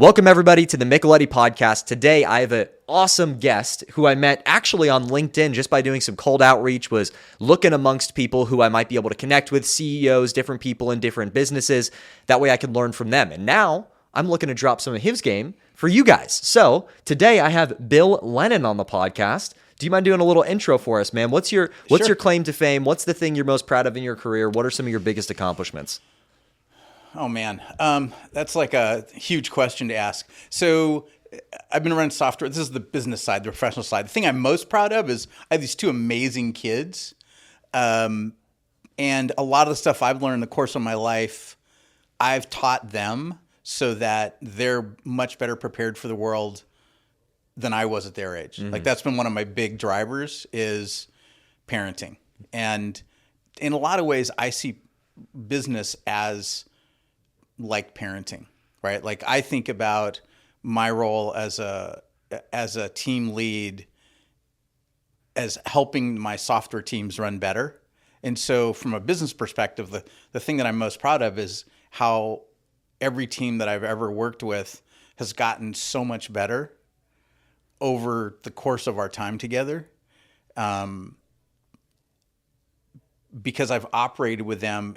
Welcome, everybody, to the Micheletti Podcast. Today, I have an awesome guest who I met actually on LinkedIn just by doing some cold outreach, was looking amongst people who I might be able to connect with, CEOs, different people in different businesses. That way I can learn from them. And now I'm looking to drop some of his game for you guys. So today I have Bill Lennan on the podcast. Do you mind doing a little intro for us, man? What's your claim to fame? What's the thing you're most proud of in your career? What are some of your biggest accomplishments? Oh, man. That's like a huge question to ask. So I've been running software. This is the business side, the professional side. The thing I'm most proud of is I have these two amazing kids. And a lot of the stuff I've learned in the course of my life, I've taught them so that they're much better prepared for the world than I was at their age. Like that's been one of my big drivers is parenting. And in a lot of ways, I see business as like parenting, right? Like I think about my role as a team lead as helping my software teams run better. And so from a business perspective, the thing that I'm most proud of is how every team that I've ever worked with has gotten so much better over the course of our time together. Because I've operated with them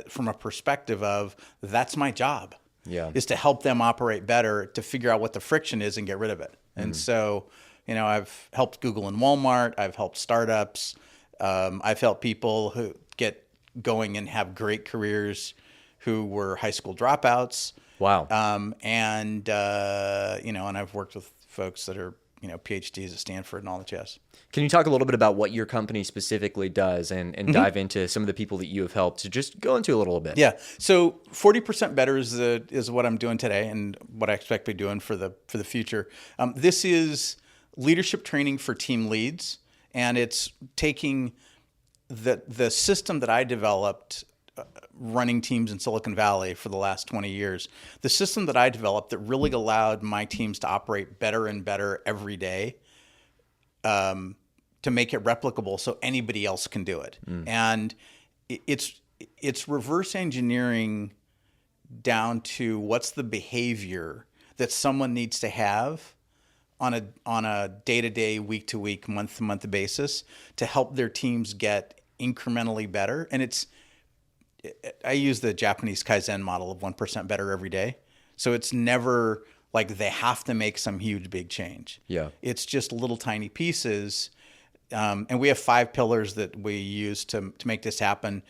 from a perspective of that's my job, is to help them operate better, to figure out what the friction is and get rid of it. And so, I've helped Google and Walmart. I've helped startups. I've helped people who get going and have great careers who were high school dropouts. Wow. And I've worked with folks that are, PhDs at Stanford and all the jazz. Can you talk a little bit about what your company specifically does and dive into some of the people that you have helped to just go into a little bit? Yeah. So 40% better is what I'm doing today and what I expect to be doing for the future. This is leadership training for team leads, and it's taking the system that I developed running teams in Silicon Valley for the last 20 years, the system that I developed that really allowed my teams to operate better and better every day, to make it replicable so anybody else can do it. And it's reverse engineering down to what's the behavior that someone needs to have on a day-to-day, week-to-week, month-to-month basis to help their teams get incrementally better. And I use the Japanese Kaizen model of 1% better every day. So it's never like they have to make some huge, big change. Yeah. It's just little tiny pieces. And we have 5 pillars that we use to make this happen.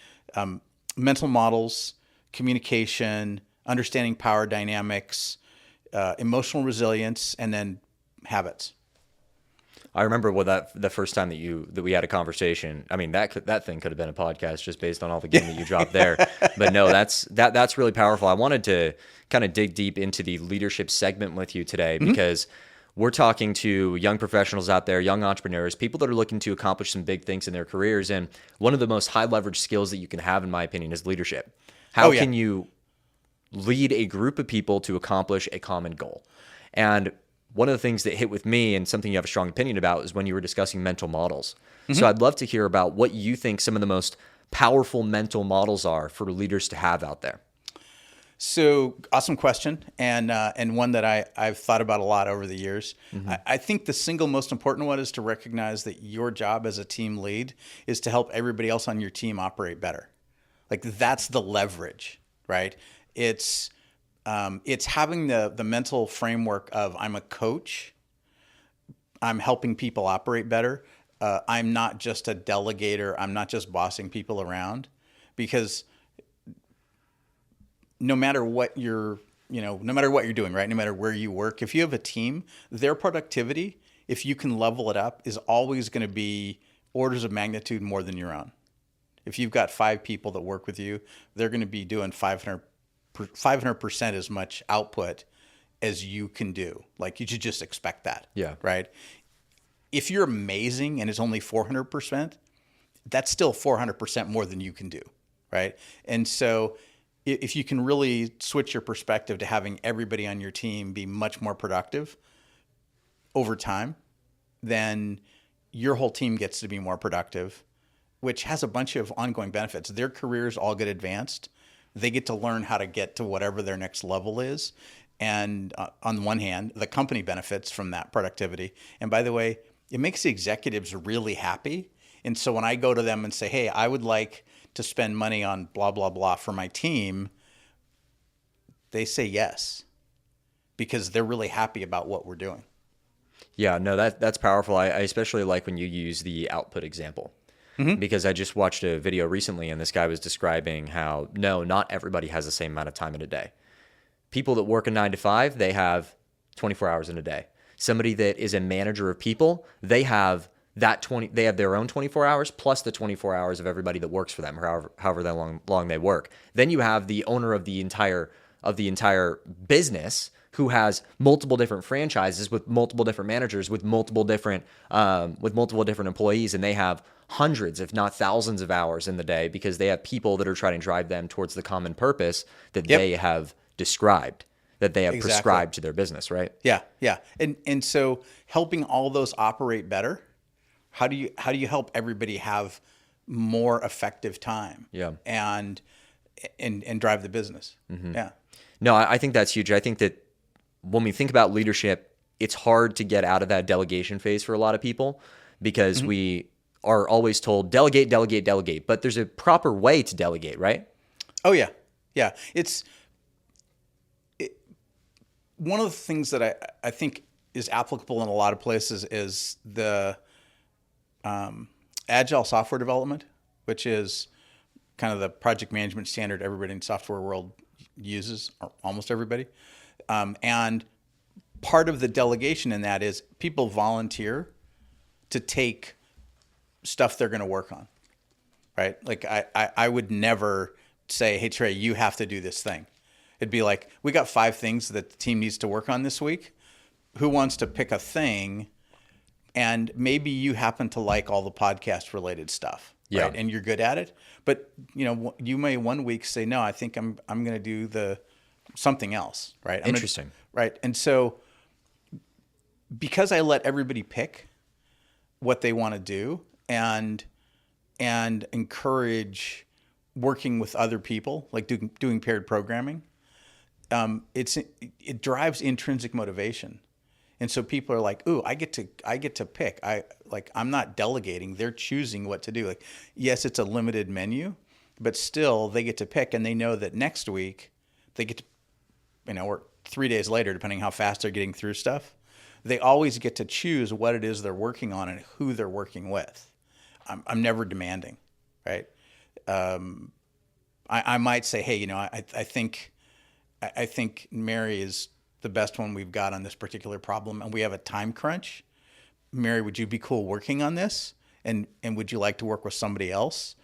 Mental models, communication, understanding power dynamics, emotional resilience, and then habits. I remember the first time that we had a conversation. I mean, that thing could have been a podcast just based on all the game that you dropped there. But no, that's really powerful. I wanted to kind of dig deep into the leadership segment with you today because we're talking to young professionals out there, young entrepreneurs, people that are looking to accomplish some big things in their careers. And one of the most high leverage skills that you can have, in my opinion, is leadership. How can you lead a group of people to accomplish a common goal? And one of the things that hit with me and something you have a strong opinion about is when you were discussing mental models. So I'd love to hear about what you think some of the most powerful mental models are for leaders to have out there. So awesome question, and one that I've thought about a lot over the years. I think the single most important one is to recognize that your job as a team lead is to help everybody else on your team operate better. Like that's the leverage, right? It's having the mental framework of I'm a coach, I'm helping people operate better. I'm not just a delegator. I'm not just bossing people around, because no matter what you're doing, right? No matter where you work, if you have a team, their productivity, if you can level it up, is always going to be orders of magnitude more than your own. If you've got 5 people that work with you, they're going to be doing 500% as much output as you can do. Like you should just expect that. Yeah. Right. If you're amazing and it's only 400%, that's still 400% more than you can do. Right. And so if you can really switch your perspective to having everybody on your team be much more productive over time, then your whole team gets to be more productive, which has a bunch of ongoing benefits. Their careers all get advanced. They get to learn how to get to whatever their next level is. And on one hand, the company benefits from that productivity. And by the way, it makes the executives really happy. And so when I go to them and say, hey, I would like to spend money on blah, blah, blah for my team, they say yes, because they're really happy about what we're doing. Yeah, no, that's powerful. I especially like when you use the output example, because I just watched a video recently and this guy was describing how, no, not everybody has the same amount of time in a day. People that work a 9 to 5, they have 24 hours in a day. Somebody that is a manager of people, they have their own 24 hours plus the 24 hours of everybody that works for them, or however long they work. Then you have the owner of the entire business, who has multiple different franchises with multiple different managers with multiple different employees, and they have hundreds, if not thousands, of hours in the day because they have people that are trying to drive them towards the common purpose that they have described, that they have prescribed to their business, right? Yeah, yeah. And so helping all those operate better, how do you help everybody have more effective time? Yeah. And drive the business. Yeah. No, I think that's huge. I think that when we think about leadership, it's hard to get out of that delegation phase for a lot of people because we are always told delegate, delegate, delegate. But there's a proper way to delegate, right? Oh, yeah. Yeah. One of the things that I think is applicable in a lot of places is the agile software development, which is kind of the project management standard everybody in the software world uses, or almost everybody. And part of the delegation in that is people volunteer to take stuff they're going to work on, right? Like I would never say, hey, Trey, you have to do this thing. It'd be like, we got 5 things that the team needs to work on this week. Who wants to pick a thing? And maybe you happen to like all the podcast related stuff, right? And you're good at it. But you may one week say, no, I think I'm going to do something else, right? Interesting. Right. And so because I let everybody pick what they want to do and encourage working with other people, like doing paired programming, it drives intrinsic motivation. And so people are like, ooh, I get to pick. I'm not delegating. They're choosing what to do. Like, yes, it's a limited menu, but still they get to pick, and they know that next week they get to, or 3 days later, depending how fast they're getting through stuff, they always get to choose what it is they're working on and who they're working with. I'm never demanding, right? I might say, hey, I think Mary is the best one we've got on this particular problem, and we have a time crunch. Mary, would you be cool working on this? And would you like to work with somebody else?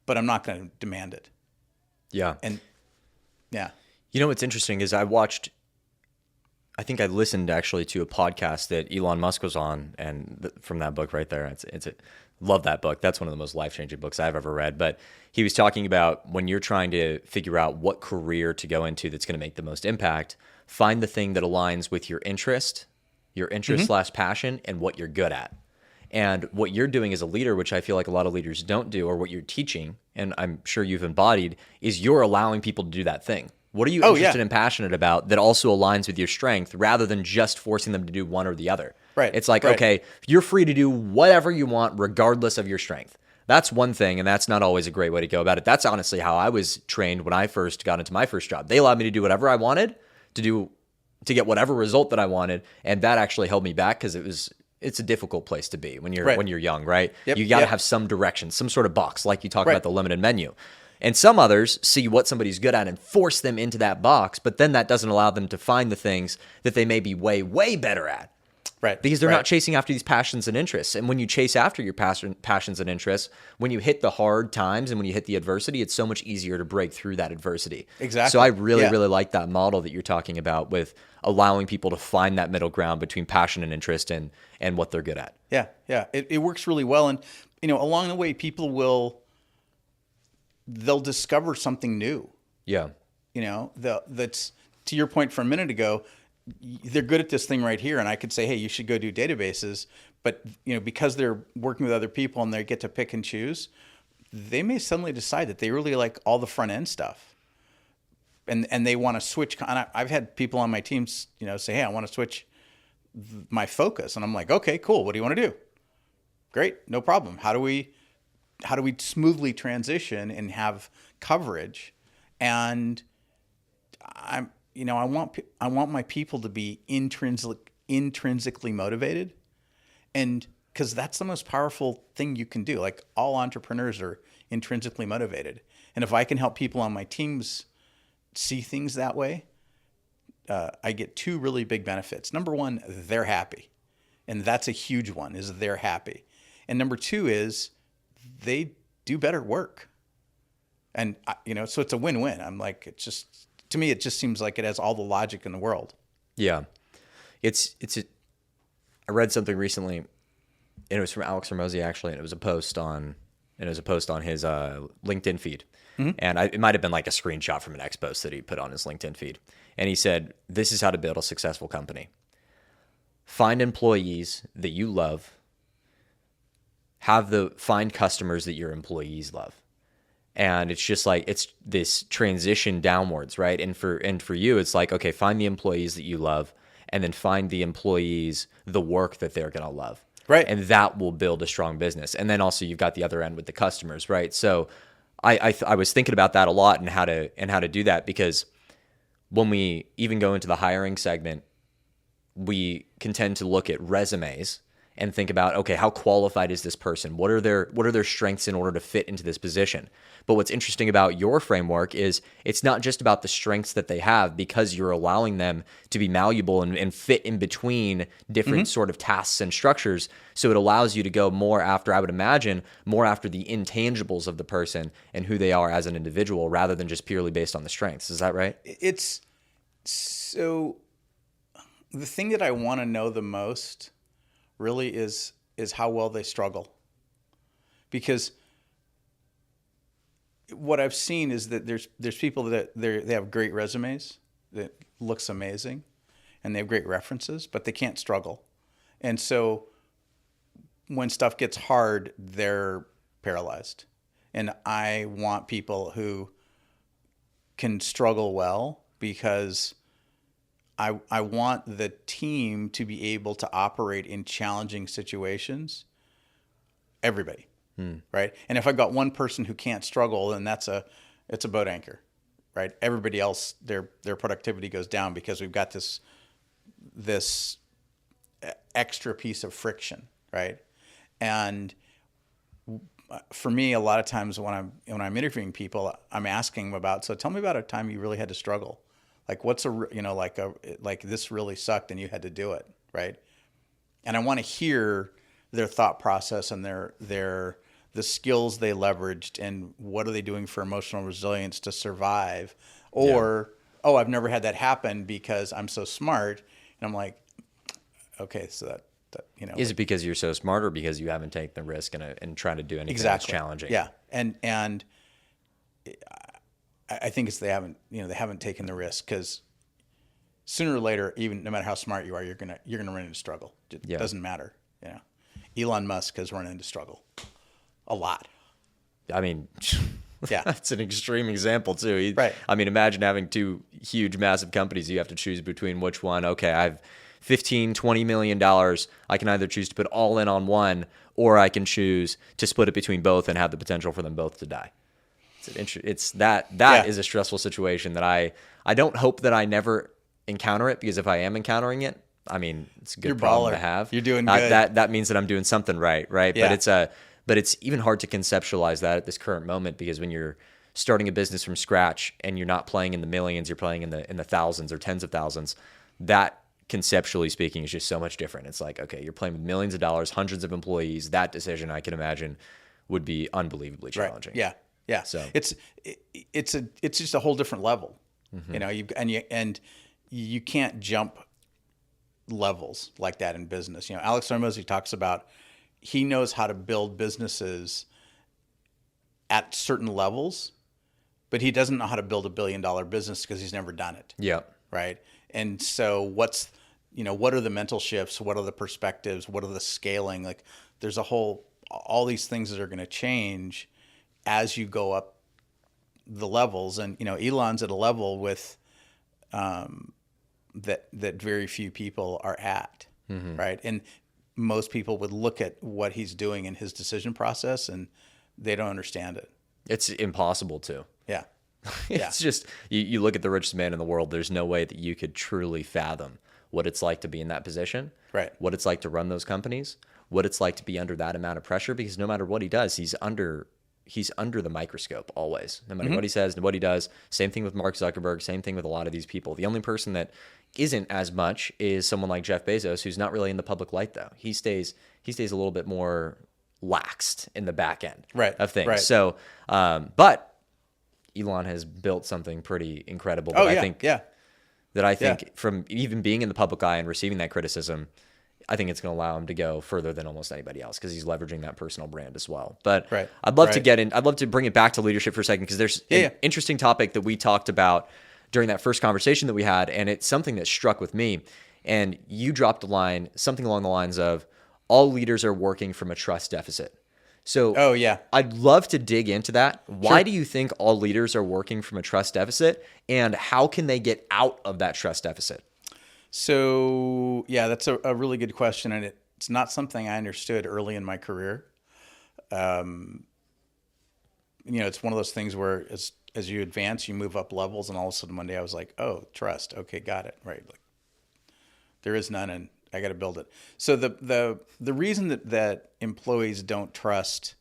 But I'm not going to demand it. Yeah. And yeah. What's interesting is I listened actually to a podcast that Elon Musk was on, and from that book right there, love that book. That's one of the most life-changing books I've ever read. But he was talking about when you're trying to figure out what career to go into that's going to make the most impact, find the thing that aligns with your interest / passion, and what you're good at. And what you're doing as a leader, which I feel like a lot of leaders don't do, or what you're teaching, and I'm sure you've embodied, is you're allowing people to do that thing. What are you interested and passionate about that also aligns with your strength, rather than just forcing them to do one or the other? Right. It's like, okay, you're free to do whatever you want regardless of your strength. That's one thing, and that's not always a great way to go about it. That's honestly how I was trained when I first got into my first job. They allowed me to do whatever I wanted to get whatever result that I wanted, and that actually held me back because it's a difficult place to be when you're young, right? Yep. You got to have some direction, some sort of box, like you talk about the limited menu. And some others see what somebody's good at and force them into that box, but then that doesn't allow them to find the things that they may be way, way better at. Right. Because they're not chasing after these passions and interests. And when you chase after your passions and interests, when you hit the hard times and when you hit the adversity, it's so much easier to break through that adversity. Exactly. So I really, really like that model that you're talking about with allowing people to find that middle ground between passion and interest and what they're good at. Yeah. Yeah. It works really well. And, along the way, people they'll discover something new. Yeah. That's, to your point from a minute ago, they're good at this thing right here. And I could say, hey, you should go do databases. But, because they're working with other people and they get to pick and choose, they may suddenly decide that they really like all the front end stuff. and they want to switch. And I've had people on my teams, say, hey, I want to switch my focus. And I'm like, okay, cool. What do you want to do? Great. No problem. How do we smoothly transition and have coverage? And I want my people to be intrinsically motivated. And because that's the most powerful thing you can do. Like, all entrepreneurs are intrinsically motivated. And if I can help people on my teams see things that way, I get two really big benefits. Number one, they're happy. And that's a huge one, is they're happy. And number two is they do better work. And, so it's a win-win. I'm like, to me, it just seems like it has all the logic in the world. Yeah. I read something recently, and it was from Alex Hormozi, actually, and it was a post on his LinkedIn feed. Mm-hmm. And it might have been like a screenshot from an X post that he put on his LinkedIn feed. And he said, this is how to build a successful company. Find employees that you love. Find customers that your employees love. And it's just like, it's this transition downwards, right? And for you, it's like, okay, find the employees that you love, and then find the employees, the work that they're going to love. Right. And that will build a strong business. And then also you've got the other end with the customers, right? So I was thinking about that a lot, and how to do that, because when we even go into the hiring segment, we can tend to look at resumes and think about, okay, how qualified is this person? What are their strengths in order to fit into this position? But what's interesting about your framework is it's not just about the strengths that they have, because you're allowing them to be malleable and fit in between different sort of tasks and structures. So it allows you to go more after, I would imagine, more after the intangibles of the person and who they are as an individual, rather than just purely based on the strengths. Is that right? It's so the thing that I want to know the most really is how well they struggle. Because what I've seen is that there's people that they have great resumes that looks amazing, and they have great references, but they can't struggle. And so when stuff gets hard, they're paralyzed. And I want people who can struggle well, because I want the team to be able to operate in challenging situations. Everybody, right? And if I've got one person who can't struggle, then it's a boat anchor, right? Everybody else, their productivity goes down, because we've got this extra piece of friction, right? And for me, a lot of times when I'm interviewing people, I'm asking them about, so tell me about a time you really had to struggle. Like, what's like this really sucked and you had to do it, right? And I want to hear their thought process and the skills they leveraged, and what are they doing for emotional resilience to survive, or oh, I've never had that happen because I'm so smart. And I'm like, okay, so that is it because you're so smart, or because you haven't taken the risk and trying to do anything exactly. that's challenging? Yeah, and I think it's they haven't taken the risk, because sooner or later, even no matter how smart you are, you're gonna run into struggle. It doesn't matter. Elon Musk has run into struggle a lot. I mean, yeah, that's an extreme example too. Right. I mean, imagine having two huge, massive companies. You have to choose between which one. Okay, I've $15-20 million. I can either choose to put all in on one, or I can choose to split it between both and have the potential for them both to die. It's that is a stressful situation that I don't hope that I never encounter it, because if I am encountering it, I mean, it's a good problem to have. You're doing good. That means that I'm doing something right? Yeah. But it's even hard to conceptualize that at this current moment, because when you're starting a business from scratch and you're not playing in the millions, you're playing in the thousands or tens of thousands. That, conceptually speaking, is just so much different. It's like, okay, you're playing with millions of dollars, hundreds of employees. That decision, I can imagine, would be unbelievably challenging. Right. Yeah. So it's just a whole different level. You can't jump levels like that in business. Alex Hormozi talks about, he knows how to build businesses at certain levels, but he doesn't know how to build $1 billion business, because he's never done it. Yeah. Right. And so what are the mental shifts? What are the perspectives? What are the scaling? Like, there's all these things that are going to change as you go up the levels, and Elon's at a level with that very few people are at, right? And most people would look at what he's doing in his decision process, and they don't understand it. It's impossible to. Yeah. It's just, you look at the richest man in the world, there's no way that you could truly fathom what it's like to be in that position, Right. what it's like to run those companies, what it's like to be under that amount of pressure, because no matter what he does, he's under the microscope always, no matter what he says and what he does. Same thing with Mark Zuckerberg, same thing with a lot of these people. The only person that isn't as much is someone like Jeff Bezos, who's not really in the public light though. He stays a little bit more laxed in the back end of things. Right. So, but Elon has built something pretty incredible that I think from even being in the public eye and receiving that criticism, I think it's going to allow him to go further than almost anybody else because he's leveraging that personal brand as well. But I'd love to bring it back to leadership for a second, because there's an interesting topic that we talked about during that first conversation that we had, and it's something that struck with me. And you dropped a line, something along the lines of, all leaders are working from a trust deficit. So I'd love to dig into that. Why do you think all leaders are working from a trust deficit, and how can they get out of that trust deficit? So that's a really good question, and it's not something I understood early in my career. It's one of those things where as you advance, you move up levels, and all of a sudden one day I was like, oh, trust. Okay, got it. Right. Like, there is none, and I got to build it. So the reason that employees don't trust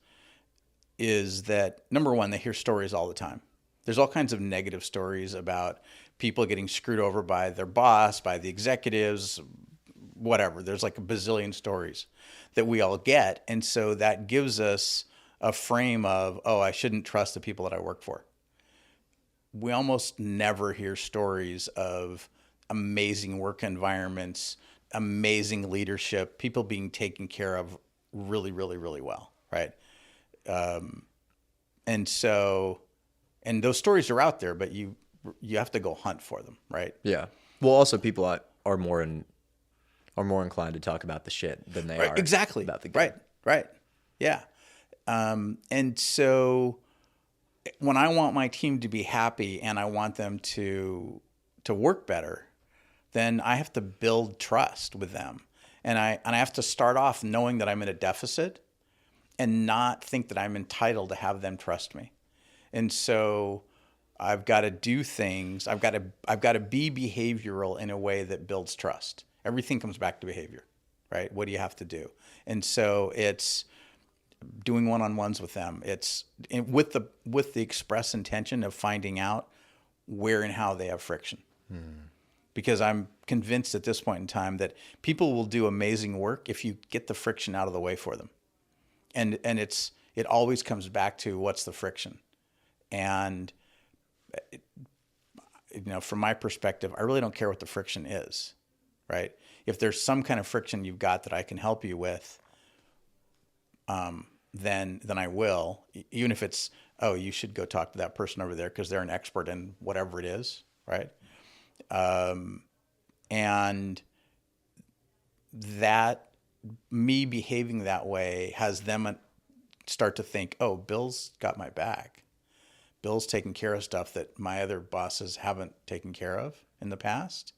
is that, number one, they hear stories all the time. There's all kinds of negative stories about people getting screwed over by their boss, by the executives, whatever. There's like a bazillion stories that we all get. And so that gives us a frame of, oh, I shouldn't trust the people that I work for. We almost never hear stories of amazing work environments, amazing leadership, people being taken care of really, really, really well, right? And those stories are out there, but you have to go hunt for them, right? Yeah. Well, also people are more inclined to talk about the shit than they are about the good. Right. Yeah. And so when I want my team to be happy and I want them to work better, then I have to build trust with them. And I have to start off knowing that I'm in a deficit and not think that I'm entitled to have them trust me. And so I've got to do things. I've got to be behavioral in a way that builds trust. Everything comes back to behavior, right? What do you have to do? And so it's doing one-on-ones with them. It's with the express intention of finding out where and how they have friction. Because I'm convinced at this point in time that people will do amazing work if you get the friction out of the way for them. And it always comes back to what's the friction. And from my perspective, I really don't care what the friction is, right? If there's some kind of friction you've got that I can help you with, then I will, even if it's, oh, you should go talk to that person over there because they're an expert in whatever it is, right? And that me behaving that way has them start to think, oh, Bill's got my back. Bill's taking care of stuff that my other bosses haven't taken care of in the past.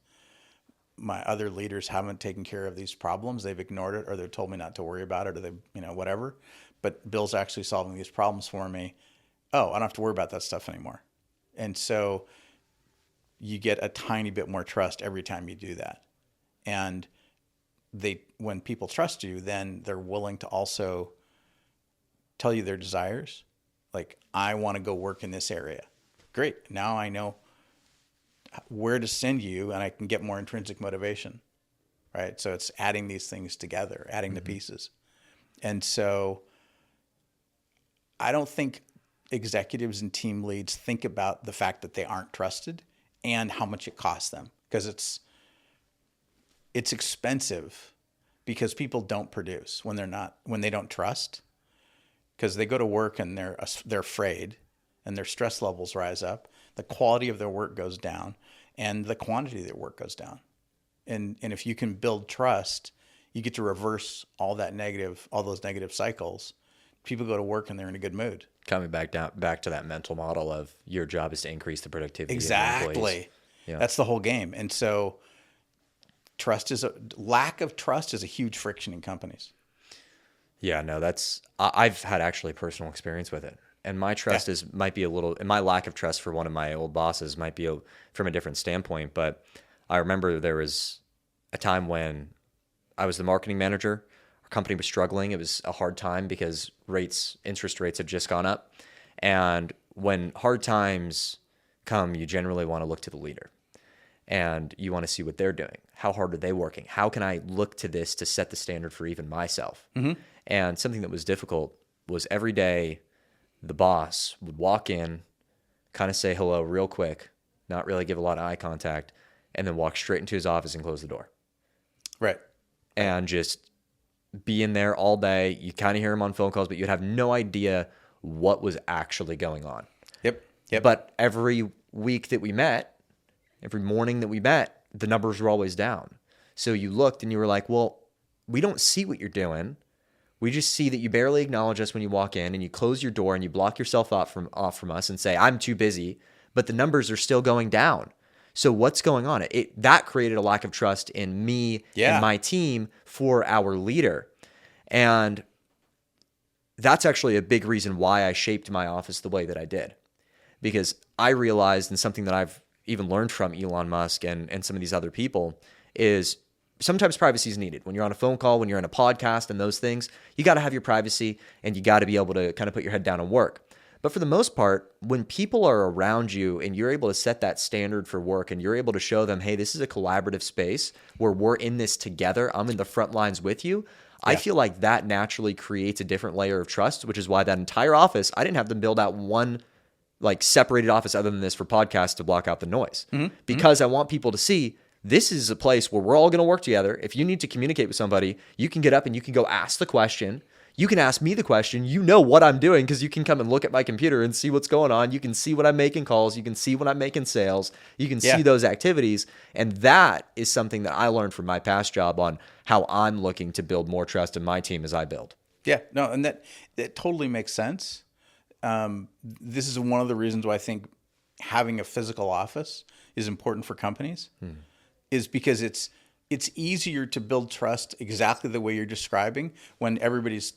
My other leaders haven't taken care of these problems. They've ignored it, or they've told me not to worry about it, or they, whatever. But Bill's actually solving these problems for me. Oh, I don't have to worry about that stuff anymore. And so you get a tiny bit more trust every time you do that. And when people trust you, then they're willing to also tell you their desires. Like, I want to go work in this area. Great. Now I know where to send you, and I can get more intrinsic motivation, right? So it's adding these things together, adding the pieces. And so I don't think executives and team leads think about the fact that they aren't trusted and how much it costs them, because it's expensive, because people don't produce when they don't trust, because they go to work and they're afraid and their stress levels rise up. The quality of their work goes down and the quantity of their work goes down. And if you can build trust, you get to reverse all those negative cycles. People go to work and they're in a good mood. Coming back to that mental model of your job is to increase the productivity of your employees. Exactly. Yeah. That's the whole game. And so lack of trust is a huge friction in companies. Yeah, no, I've had actually personal experience with it. And my trust might be a little, and my lack of trust for one of my old bosses might be from a different standpoint. But I remember there was a time when I was the marketing manager. Our company was struggling. It was a hard time because interest rates had just gone up. And when hard times come, you generally want to look to the leader. And you want to see what they're doing. How hard are they working? How can I look to this to set the standard for even myself? Mm-hmm. And something that was difficult was every day the boss would walk in, kind of say hello real quick, not really give a lot of eye contact, and then walk straight into his office and close the door. Right. And just be in there all day. You kind of hear him on phone calls, but you'd have no idea what was actually going on. Yep. But every week that we met, every morning that we met, the numbers were always down. So you looked and you were like, well, we don't see what you're doing. We just see that you barely acknowledge us when you walk in, and you close your door and you block yourself off from us and say, I'm too busy, but the numbers are still going down. So what's going on? That created a lack of trust in me and my team for our leader. And that's actually a big reason why I shaped my office the way that I did. Because I realized, and something that I've even learned from Elon Musk and some of these other people, is sometimes privacy is needed. When you're on a phone call, when you're on a podcast and those things, you got to have your privacy and you got to be able to kind of put your head down and work. But for the most part, when people are around you and you're able to set that standard for work and you're able to show them, hey, this is a collaborative space where we're in this together, I'm in the front lines with you, I feel like that naturally creates a different layer of trust, which is why that entire office, I didn't have them build out one separated office other than this for podcasts to block out the noise. Because I want people to see this is a place where we're all going to work together. If you need to communicate with somebody, you can get up and you can go ask the question. You can ask me the question. You know what I'm doing because you can come and look at my computer and see what's going on. You can see when I'm making calls. You can see when I'm making sales. You can see those activities. And that is something that I learned from my past job on how I'm looking to build more trust in my team as I build. Yeah, no, and that totally makes sense. This is one of the reasons why I think having a physical office is important for companies, is because it's easier to build trust exactly the way you're describing when everybody's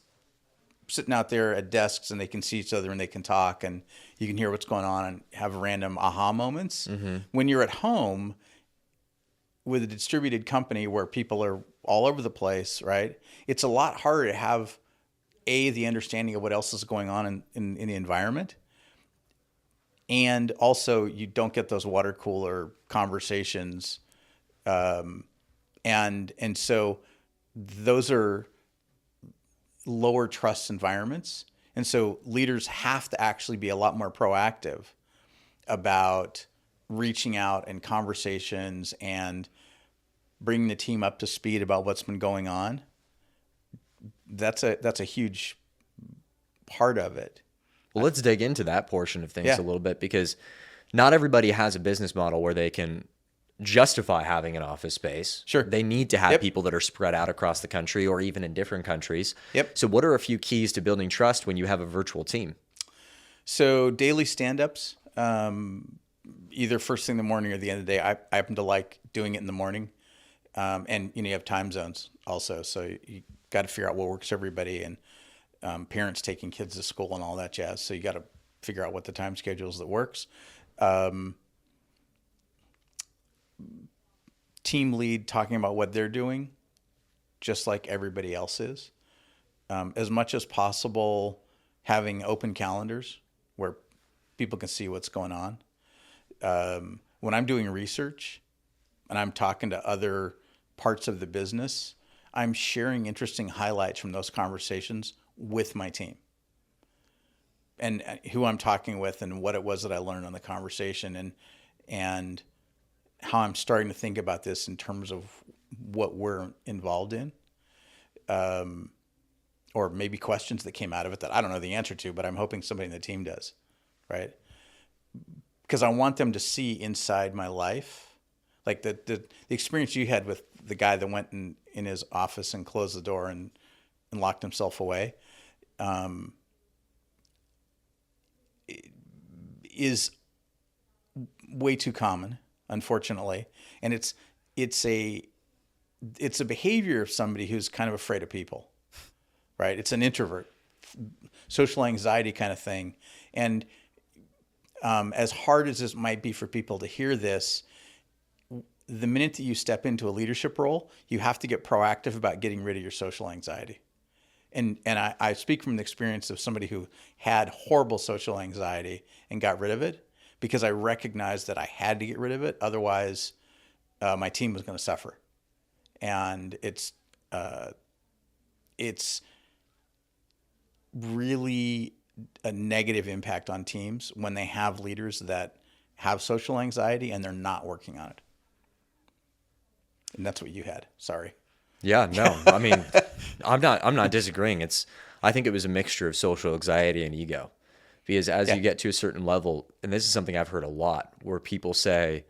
sitting out there at desks and they can see each other and they can talk and you can hear what's going on and have random aha moments. When you're at home with a distributed company where people are all over the place, right? It's a lot harder to have the understanding of what else is going on in the environment. And also you don't get those water cooler conversations. And so those are lower trust environments. And so leaders have to actually be a lot more proactive about reaching out and conversations and bringing the team up to speed about what's been going on. That's a huge part of it. Well, let's dig into that portion of things a little bit, because not everybody has a business model where they can justify having an office space. Sure. They need to have people that are spread out across the country or even in different countries. So what are a few keys to building trust when you have a virtual team? So daily stand-ups, either first thing in the morning or the end of the day. I happen to like doing it in the morning. And you have time zones also. So you got to figure out what works for everybody, and parents taking kids to school and all that jazz. So you got to figure out what the time schedule is that works. Team lead talking about what they're doing, just like everybody else is. As much as possible, having open calendars where people can see what's going on. When I'm doing research and I'm talking to other parts of the business, I'm sharing interesting highlights from those conversations with my team and who I'm talking with and what it was that I learned on the conversation and how I'm starting to think about this in terms of what we're involved in, or maybe questions that came out of it that I don't know the answer to, but I'm hoping somebody in the team does, right? Because I want them to see inside my life. Like the experience you had with the guy that went in his office and closed the door and locked himself away. is way too common, unfortunately. And it's a behavior of somebody who's kind of afraid of people, right? It's an introvert, social anxiety kind of thing. And as hard as this might be for people to hear this, the minute that you step into a leadership role, you have to get proactive about getting rid of your social anxiety. And I speak from the experience of somebody who had horrible social anxiety and got rid of it, because I recognized that I had to get rid of it. Otherwise, my team was going to suffer. And it's really a negative impact on teams when they have leaders that have social anxiety and they're not working on it. And that's what you had. Sorry. Yeah, no, I mean, I'm not disagreeing. I think it was a mixture of social anxiety and ego, because as you get to a certain level, and this is something I've heard a lot, where people say,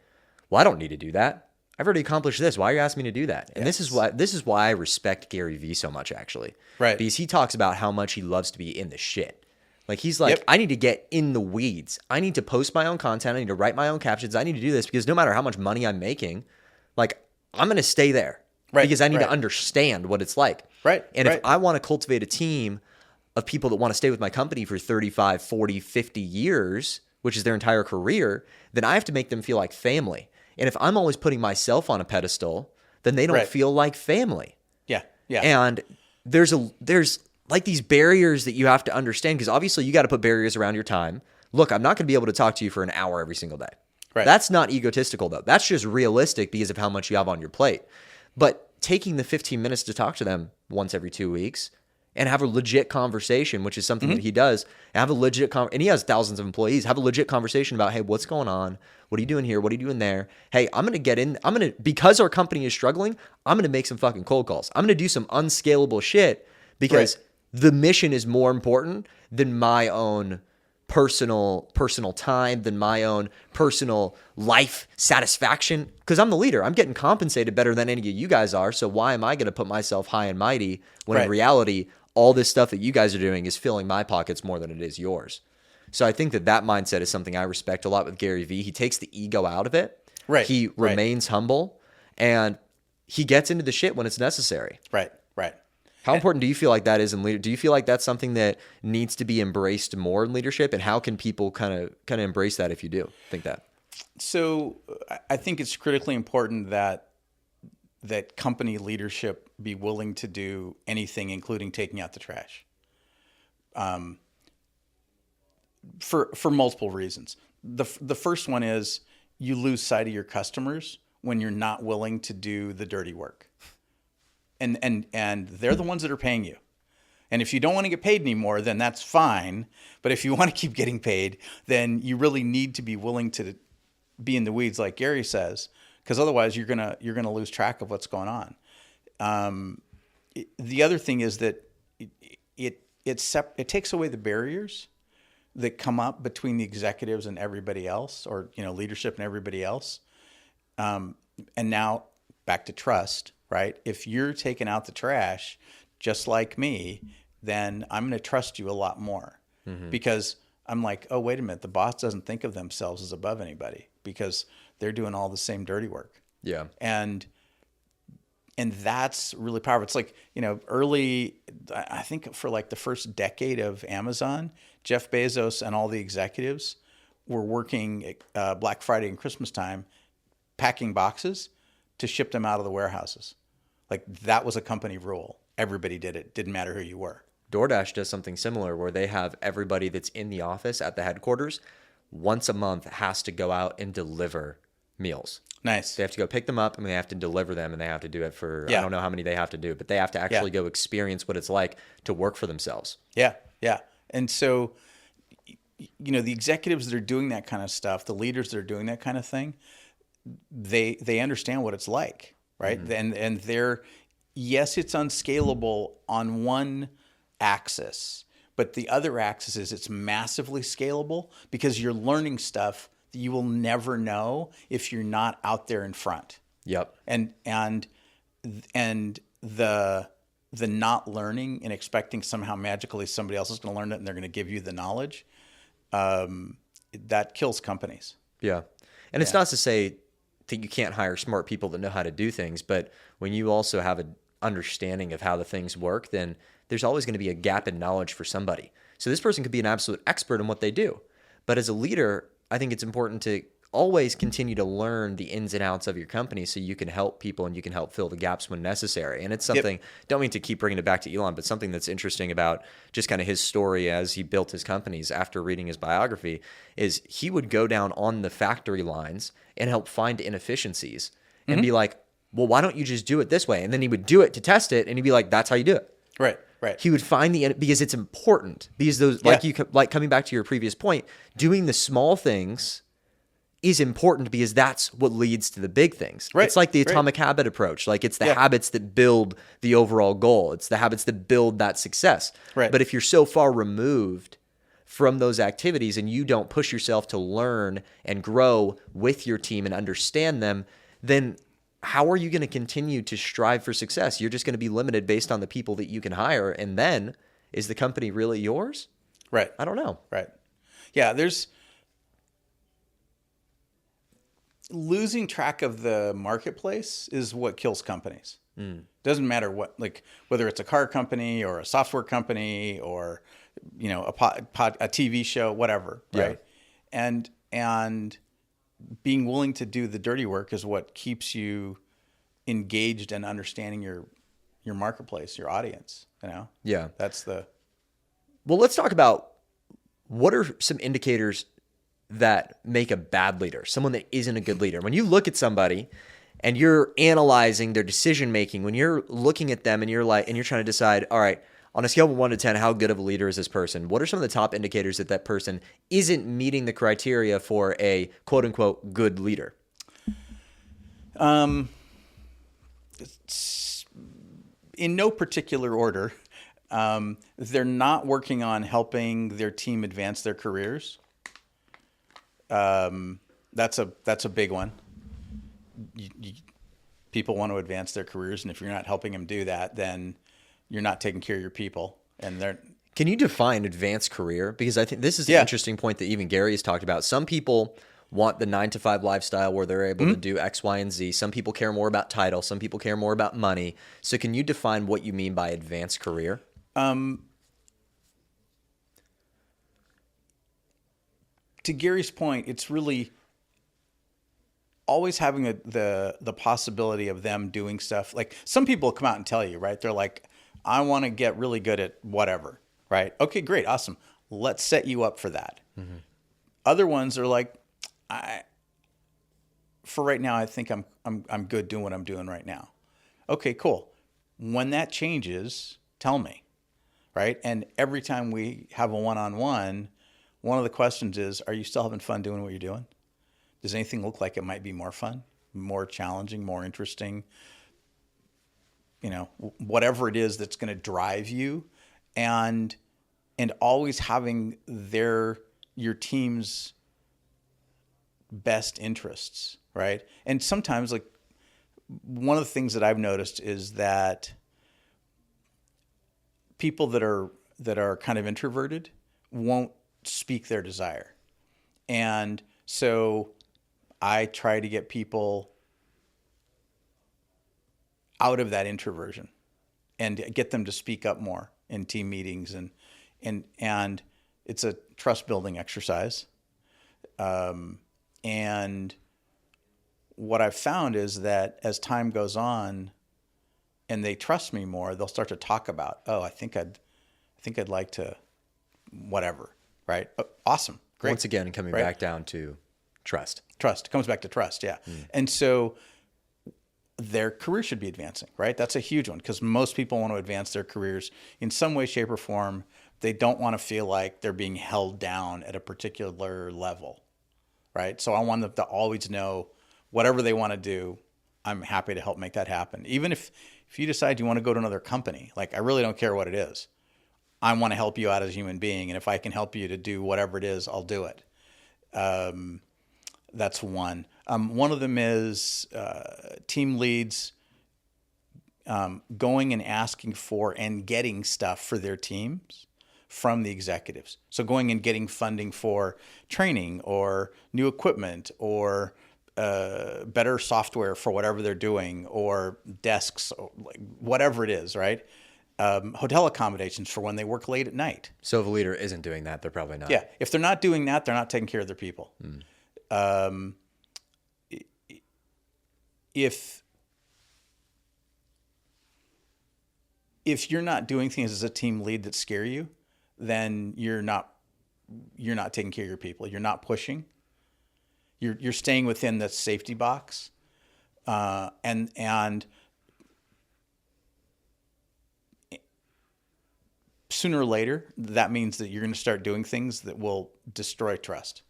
well, I don't need to do that. I've already accomplished this. Why are you asking me to do that? And this is why I respect Gary Vee so much, actually. Right. Because he talks about how much he loves to be in the shit. Like, he's like, I need to get in the weeds. I need to post my own content. I need to write my own captions. I need to do this because no matter how much money I'm making, like, I'm going to stay there. Right. Because I need to understand what it's like. Right. And if I want to cultivate a team of people that want to stay with my company for 35, 40, 50 years, which is their entire career, then I have to make them feel like family. And if I'm always putting myself on a pedestal, then they don't feel like family. Yeah. Yeah. And there's like these barriers that you have to understand, because obviously you got to put barriers around your time. Look, I'm not going to be able to talk to you for an hour every single day. Right. That's not egotistical, though. That's just realistic because of how much you have on your plate. But taking the 15 minutes to talk to them once every 2 weeks and have a legit conversation, which is something that he does, and have a legit and he has thousands of employees, have a legit conversation about, hey, what's going on? What are you doing here? What are you doing there? Hey, because our company is struggling, I'm going to make some fucking cold calls. I'm going to do some unscalable shit because the mission is more important than my own personal time, than my own personal life satisfaction, because I'm the leader. I'm getting compensated better than any of you guys are. So why am I going to put myself high and mighty when in reality, all this stuff that you guys are doing is filling my pockets more than it is yours? So I think that mindset is something I respect a lot with Gary Vee. He takes the ego out of it. Right. He remains humble, and he gets into the shit when it's necessary. Right. How important do you feel like that is in leadership? Do you feel like that's something that needs to be embraced more in leadership? And how can people kind of embrace that if you do think that? So I think it's critically important that company leadership be willing to do anything, including taking out the trash. For multiple reasons. The first one is you lose sight of your customers when you're not willing to do the dirty work. And they're the ones that are paying you. And if you don't want to get paid anymore, then that's fine. But if you want to keep getting paid, then you really need to be willing to be in the weeds, like Gary says, because otherwise you're gonna lose track of what's going on. The other thing is that it takes away the barriers that come up between the executives and everybody else, or leadership and everybody else. And now back to trust. Right? If you're taking out the trash, just like me, then I'm going to trust you a lot more, because I'm like, oh, wait a minute. The boss doesn't think of themselves as above anybody because they're doing all the same dirty work. Yeah. And that's really powerful. It's like, early, I think for like the first decade of Amazon, Jeff Bezos and all the executives were working Black Friday and Christmas time, packing boxes to ship them out of the warehouses. Like, that was a company rule. Everybody did it. Didn't matter who you were. DoorDash does something similar where they have everybody that's in the office at the headquarters once a month has to go out and deliver meals. Nice. They have to go pick them up and they have to deliver them, and they have to do it for, I don't know how many they have to do, but they have to actually go experience what it's like to work for themselves. Yeah. And so, the executives that are doing that kind of stuff, the leaders that are doing that kind of thing, they understand what it's like. Right. And yes, it's unscalable on one axis, but the other axis is it's massively scalable because you're learning stuff that you will never know if you're not out there in front. Yep. And the not learning and expecting somehow magically somebody else is going to learn it and they're going to give you the knowledge that kills companies. Yeah. And it's not to say that you can't hire smart people that know how to do things, but when you also have an understanding of how the things work, then there's always going to be a gap in knowledge for somebody. So this person could be an absolute expert in what they do. But as a leader, I think it's important to always continue to learn the ins and outs of your company so you can help people and you can help fill the gaps when necessary. And it's something, don't mean to keep bringing it back to Elon, but something that's interesting about just kind of his story as he built his companies after reading his biography is he would go down on the factory lines and help find inefficiencies and be like, well, why don't you just do it this way? And then he would do it to test it and he'd be like, that's how you do it. Right. He would find because it's important, because those, like coming back to your previous point, doing the small things is important because that's what leads to the big things. Right. It's like the atomic habit approach. Like it's the habits that build the overall goal. It's the habits that build that success. Right. But if you're so far removed from those activities and you don't push yourself to learn and grow with your team and understand them, then how are you going to continue to strive for success? You're just going to be limited based on the people that you can hire. And then is the company really yours? Right. I don't know. Right. Yeah. There's losing track of the marketplace is what kills companies. Doesn't matter what, like whether it's a car company or a software company or, you know, a TV show, whatever. Right. And being willing to do the dirty work is what keeps you engaged and understanding your marketplace, your audience, you know? Yeah. Well, let's talk about what are some indicators that make a bad leader, someone that isn't a good leader. When you look at somebody and you're analyzing their decision-making, when you're looking at them and you're trying to decide, all right, on a scale of 1 to 10, how good of a leader is this person? What are some of the top indicators that that person isn't meeting the criteria for a quote-unquote good leader? It's in no particular order. They're not working on helping their team advance their careers. That's a big one. People want to advance their careers, and if you're not helping them do that, then you're not taking care of your people. And can you define advanced career? Because I think this is an interesting point that even Gary has talked about. Some people want the 9-to-5 lifestyle where they're able to do X, Y, and Z. Some people care more about title. Some people care more about money. So can you define what you mean by advanced career? To Gary's point, it's really always having the possibility of them doing stuff. Like some people come out and tell you, right? They're like, I want to get really good at whatever, right? Okay, great, awesome. Let's set you up for that. Other ones are like, for right now, I think I'm good doing what I'm doing right now. Okay, cool. When that changes, tell me, right? And every time we have a one-on-one, one of the questions is, are you still having fun doing what you're doing? Does anything look like it might be more fun, more challenging, more interesting? You know, whatever it is that's going to drive you, and always having your team's best interests, right? And sometimes, like, one of the things that I've noticed is that people that are kind of introverted won't speak their desire. And so I try to get people out of that introversion and get them to speak up more in team meetings, and it's a trust building exercise. And what I've found is that as time goes on and they trust me more, they'll start to talk about, oh, I think I'd like to whatever, right? Oh, awesome. Great. Once again, coming back down to trust. Trust. It comes back to trust, yeah. And so their career should be advancing, right? That's a huge one because most people want to advance their careers in some way, shape, or form. They don't want to feel like they're being held down at a particular level, right? So I want them to always know whatever they want to do, I'm happy to help make that happen. Even if you decide you want to go to another company, like I really don't care what it is. I want to help you out as a human being. And if I can help you to do whatever it is, I'll do it. That's one. One of them is team leads going and asking for and getting stuff for their teams from the executives. So going and getting funding for training or new equipment or better software for whatever they're doing, or desks, or like whatever it is, right? Hotel accommodations for when they work late at night. So if a leader isn't doing that, they're probably not. Yeah, if they're not doing that, they're not taking care of their people. If you're not doing things as a team lead that scare you, then you're not taking care of your people. You're not pushing. You're staying within the safety box, and sooner or later, that means that you're going to start doing things that will destroy trust.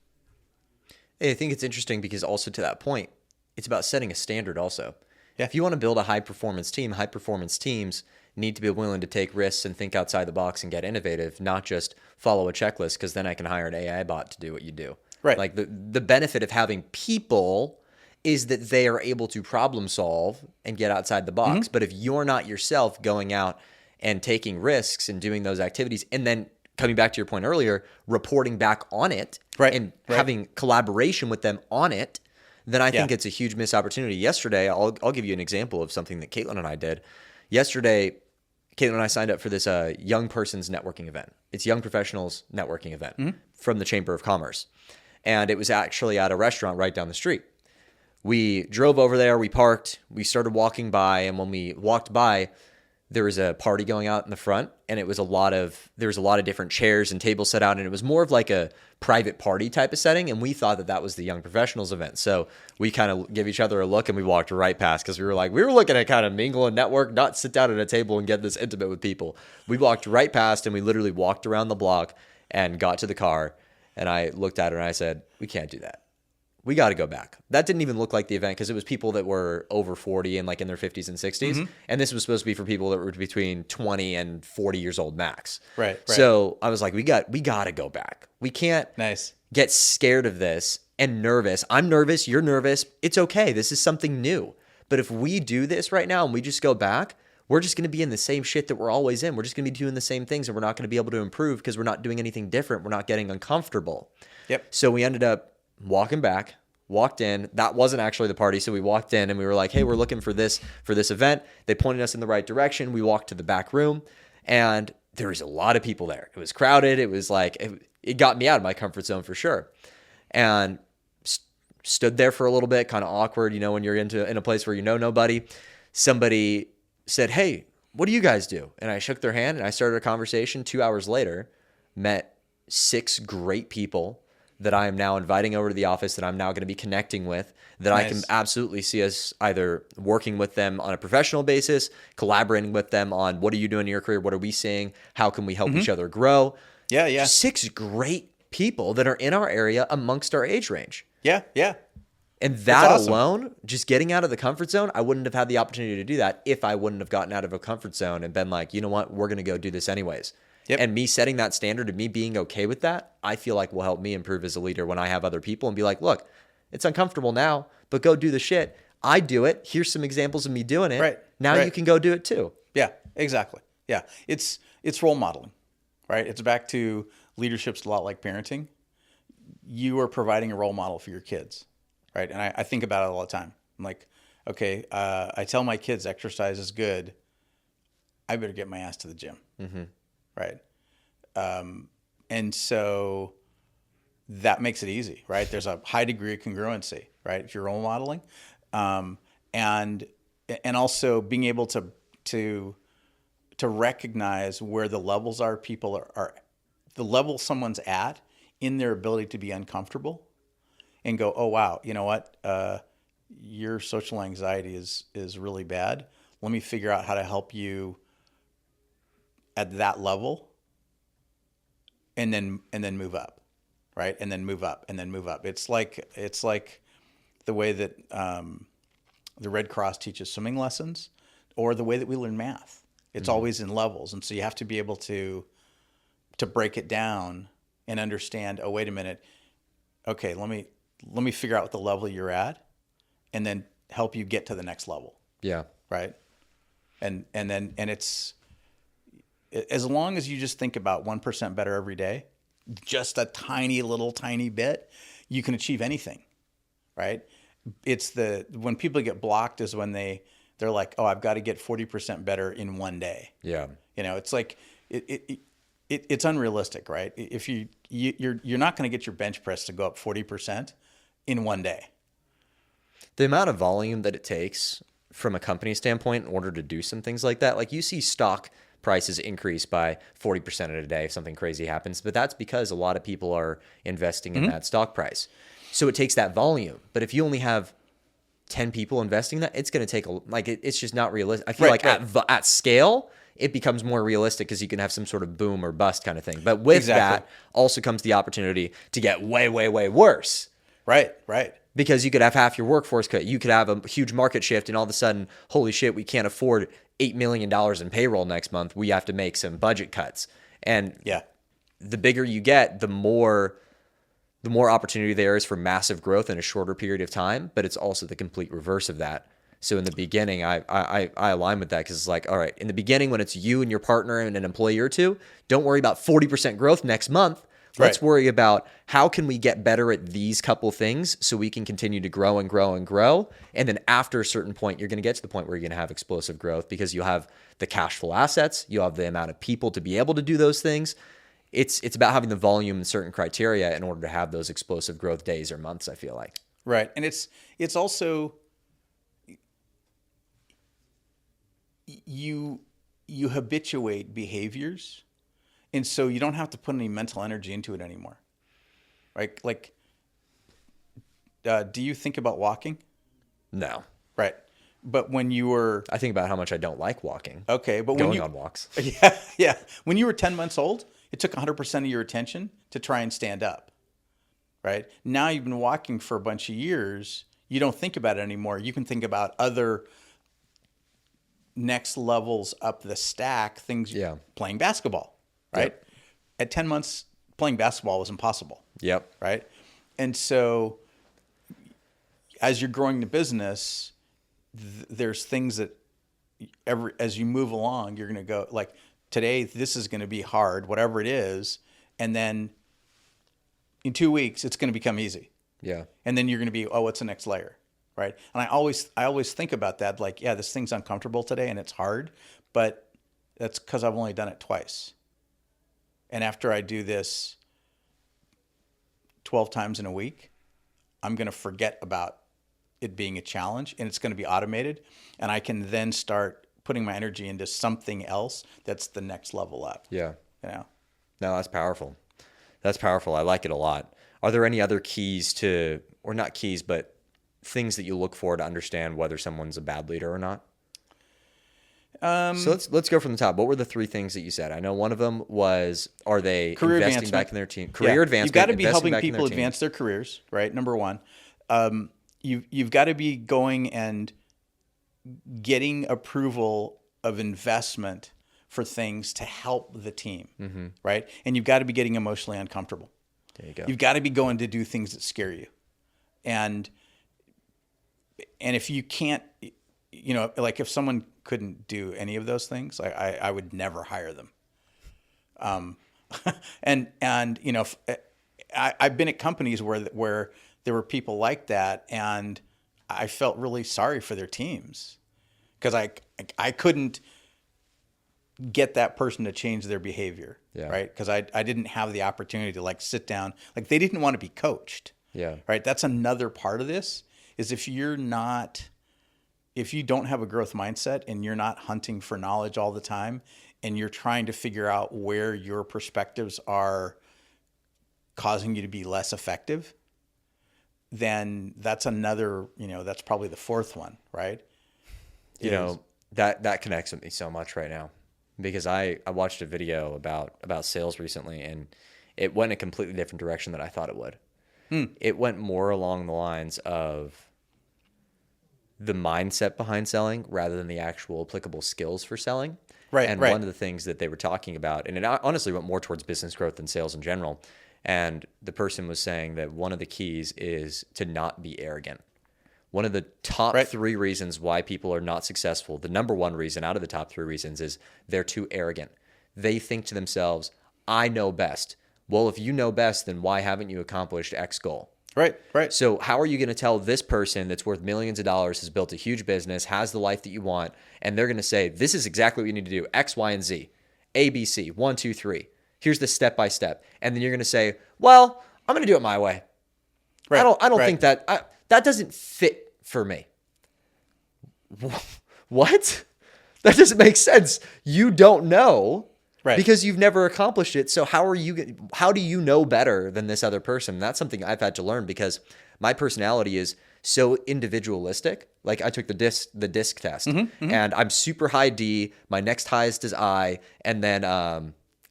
Hey, I think it's interesting because also to that point, it's about setting a standard also. Yeah. If you want to build a high-performance teams need to be willing to take risks and think outside the box and get innovative, not just follow a checklist, because then I can hire an AI bot to do what you do. Right. Like the benefit of having people is that they are able to problem solve and get outside the box. But if you're not yourself going out and taking risks and doing those activities, and then coming back to your point earlier, reporting back on it, and having collaboration with them on it, then I think it's a huge missed opportunity. Yesterday, I'll give you an example of something that Caitlin and I did. Yesterday, Caitlin and I signed up for this young person's networking event. It's young professionals networking event from the Chamber of Commerce. And it was actually at a restaurant right down the street. We drove over there, we parked, we started walking by, and when we walked by, there was a party going out in the front, and there was a lot of different chairs and tables set out, and it was more of like a private party type of setting, and we thought that was the young professionals event. So we kind of gave each other a look, and we walked right past, because we were looking at kind of mingle and network, not sit down at a table and get this intimate with people. We walked right past, and we literally walked around the block and got to the car, and I looked at her and I said, we can't do that. We got to go back. That didn't even look like the event, because it was people that were over 40 and like in their 50s and 60s. And this was supposed to be for people that were between 20 and 40 years old max. Right. So I was like, we got to go back. We can't get scared of this and nervous. I'm nervous. You're nervous. It's okay. This is something new. But if we do this right now and we just go back, we're just going to be in the same shit that we're always in. We're just going to be doing the same things, and we're not going to be able to improve because we're not doing anything different. We're not getting uncomfortable. Yep. So we ended up walking back, walked in. That wasn't actually the party. So we walked in and we were like, hey, we're looking for this event. They pointed us in the right direction. We walked to the back room, and there was a lot of people there. It was crowded. It was like, it got me out of my comfort zone for sure. And stood there for a little bit, kind of awkward, when you're in a place where you know nobody. Somebody said, hey, what do you guys do? And I shook their hand and I started a conversation. 2 hours later, met 6 great people that I am now inviting over to the office, that I'm now going to be connecting with, that I can absolutely see us either working with them on a professional basis, collaborating with them on what are you doing in your career? What are we seeing? How can we help each other grow? Yeah. 6 great people that are in our area amongst our age range. Yeah. And that alone, just getting out of the comfort zone, I wouldn't have had the opportunity to do that if I wouldn't have gotten out of a comfort zone and been like, you know what, we're going to go do this anyways. Yep. And me setting that standard and me being okay with that, I feel like will help me improve as a leader when I have other people and be like, look, it's uncomfortable now, but go do the shit. I do it. Here's some examples of me doing it. Right. Now you can go do it too. Yeah, exactly. Yeah. It's role modeling, right? It's back to leadership's a lot like parenting. You are providing a role model for your kids, right? And I think about it all the time. I'm like, okay, I tell my kids exercise is good. I better get my ass to the gym. Right. And so that makes it easy, right? There's a high degree of congruency, right? If you're role modeling, and also being able to recognize where the levels are, people are the level someone's at in their ability to be uncomfortable, and go, oh, wow, you know what? Your social anxiety is really bad. Let me figure out how to help you at that level, and then move up, right? And then move up, and then move up. It's like the way that the Red Cross teaches swimming lessons, or the way that we learn math. It's always in levels, and so you have to be able to break it down and understand. Oh, wait a minute. Okay, let me figure out what the level you're at, and then help you get to the next level. Yeah. Right. And it's as long as you just think about 1% better every day, just a tiny bit, you can achieve anything, right? It's when people get blocked is when they're like, oh, I've got to get 40% better in one day. Yeah. It's like it's unrealistic, right? If you're not going to get your bench press to go up 40% in one day. The amount of volume that it takes from a company standpoint in order to do some things like that, like you see stock prices increase by 40% in a day if something crazy happens, but that's because a lot of people are investing in that stock price. So it takes that volume. But if you only have 10 people investing that, it's going to take it's just not realistic. I feel at scale, it becomes more realistic because you can have some sort of boom or bust kind of thing. But with that also comes the opportunity to get way, way, way worse. Right. Because you could have half your workforce cut. You could have a huge market shift and all of a sudden, holy shit, we can't afford $8 million in payroll next month. We have to make some budget cuts. And the bigger you get, the more opportunity there is for massive growth in a shorter period of time. But it's also the complete reverse of that. So in the beginning, I align with that because it's like, all right, in the beginning, when it's you and your partner and an employee or two, don't worry about 40% growth next month. Let's worry about how can we get better at these couple things so we can continue to grow and grow and grow. And then after a certain point, you're going to get to the point where you're going to have explosive growth because you'll have the cash flow assets. You'll have the amount of people to be able to do those things. It's about having the volume and certain criteria in order to have those explosive growth days or months, I feel like. Right. And it's also you habituate behaviors. And so you don't have to put any mental energy into it anymore, right? Like, do you think about walking? No. Right. But when you were... I think about how much I don't like walking. Okay, but going on walks. Yeah. When you were 10 months old, it took 100% of your attention to try and stand up, right? Now you've been walking for a bunch of years. You don't think about it anymore. You can think about other next levels up the stack, things, playing basketball. Right? Yep. At 10 months, playing basketball was impossible. Yep. Right? And so as you're growing the business, there's things that as you move along, you're going to go like, today, this is going to be hard, whatever it is. And then in 2 weeks, it's going to become easy. Yeah. And then you're going to be, oh, what's the next layer? Right? And I always think about that. Like, yeah, this thing's uncomfortable today and it's hard, but that's because I've only done it twice. And after I do this 12 times in a week, I'm going to forget about it being a challenge and it's going to be automated. And I can then start putting my energy into something else that's the next level up. Yeah. No, that's powerful. That's powerful. I like it a lot. Are there any other keys or not keys, but things that you look for to understand whether someone's a bad leader or not? So let's go from the top. What were the three things that you said? I know one of them was, are they investing back in their team? Career advancement. You've got to be helping people advance their careers, right? Number one. You've got to be going and getting approval of investment for things to help the team, right? And you've got to be getting emotionally uncomfortable. There you go. You've got to be going to do things that scare you. And if you can't, like if someone couldn't do any of those things, I would never hire them. I've been at companies where there were people like that, and I felt really sorry for their teams because I couldn't get that person to change their behavior, right? Because I didn't have the opportunity to like sit down. Like they didn't want to be coached, right? That's another part of this is if you don't have a growth mindset and you're not hunting for knowledge all the time and you're trying to figure out where your perspectives are causing you to be less effective, then that's another, that's probably the fourth one, right? That connects with me so much right now because I watched a video about sales recently and it went a completely different direction than I thought it would. It went more along the lines of the mindset behind selling rather than the actual applicable skills for selling. Right. And one of the things that they were talking about, and it honestly went more towards business growth than sales in general. And the person was saying that one of the keys is to not be arrogant. One of the top three reasons why people are not successful, the number one reason out of the top three reasons is they're too arrogant. they think to themselves, I know best. Well, if you know best, then why haven't you accomplished X goal? Right. So how are you going to tell this person that's worth millions of dollars, has built a huge business, has the life that you want, and they're going to say, this is exactly what you need to do, X, Y, and Z, A, B, C, 1, 2, 3. Here's the step by step. And then you're going to say, well, I'm going to do it my way. Right. I don't think that doesn't fit for me. What? That doesn't make sense. You don't know. Right. Because you've never accomplished it. So how do you know better than this other person? And that's something I've had to learn because my personality is so individualistic. Like I took the disc test and I'm super high D. My next highest is I, and then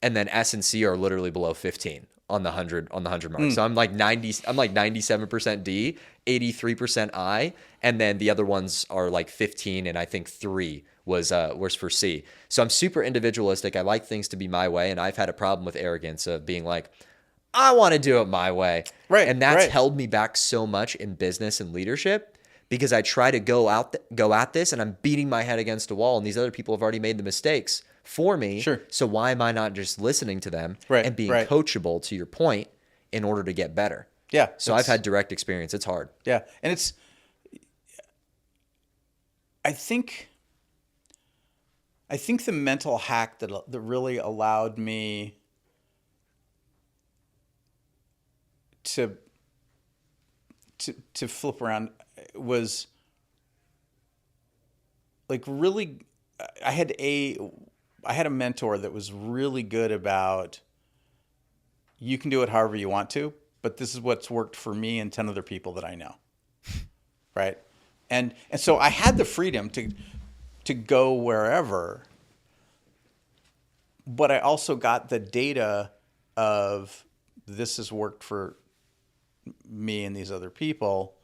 S and C are literally below 15 on the 100 mark. So I'm like 97% D, 83% I, and then the other ones are like 15 and I think 3 was for C. So I'm super individualistic. I like things to be my way, and I've had a problem with arrogance of being like, I want to do it my way. Right. And that's held me back so much in business and leadership because I try to go at this and I'm beating my head against a wall, and these other people have already made the mistakes for me. Sure. So why am I not just listening to them and being coachable, to your point, in order to get better? Yeah. So I've had direct experience. It's hard. Yeah. And I think the mental hack that really allowed me to flip around was like really, I had a mentor that was really good about, you can do it however you want to, but this is what's worked for me and 10 other people that I know. Right. And so I had the freedom to go wherever, but I also got the data of this has worked for me and these other people.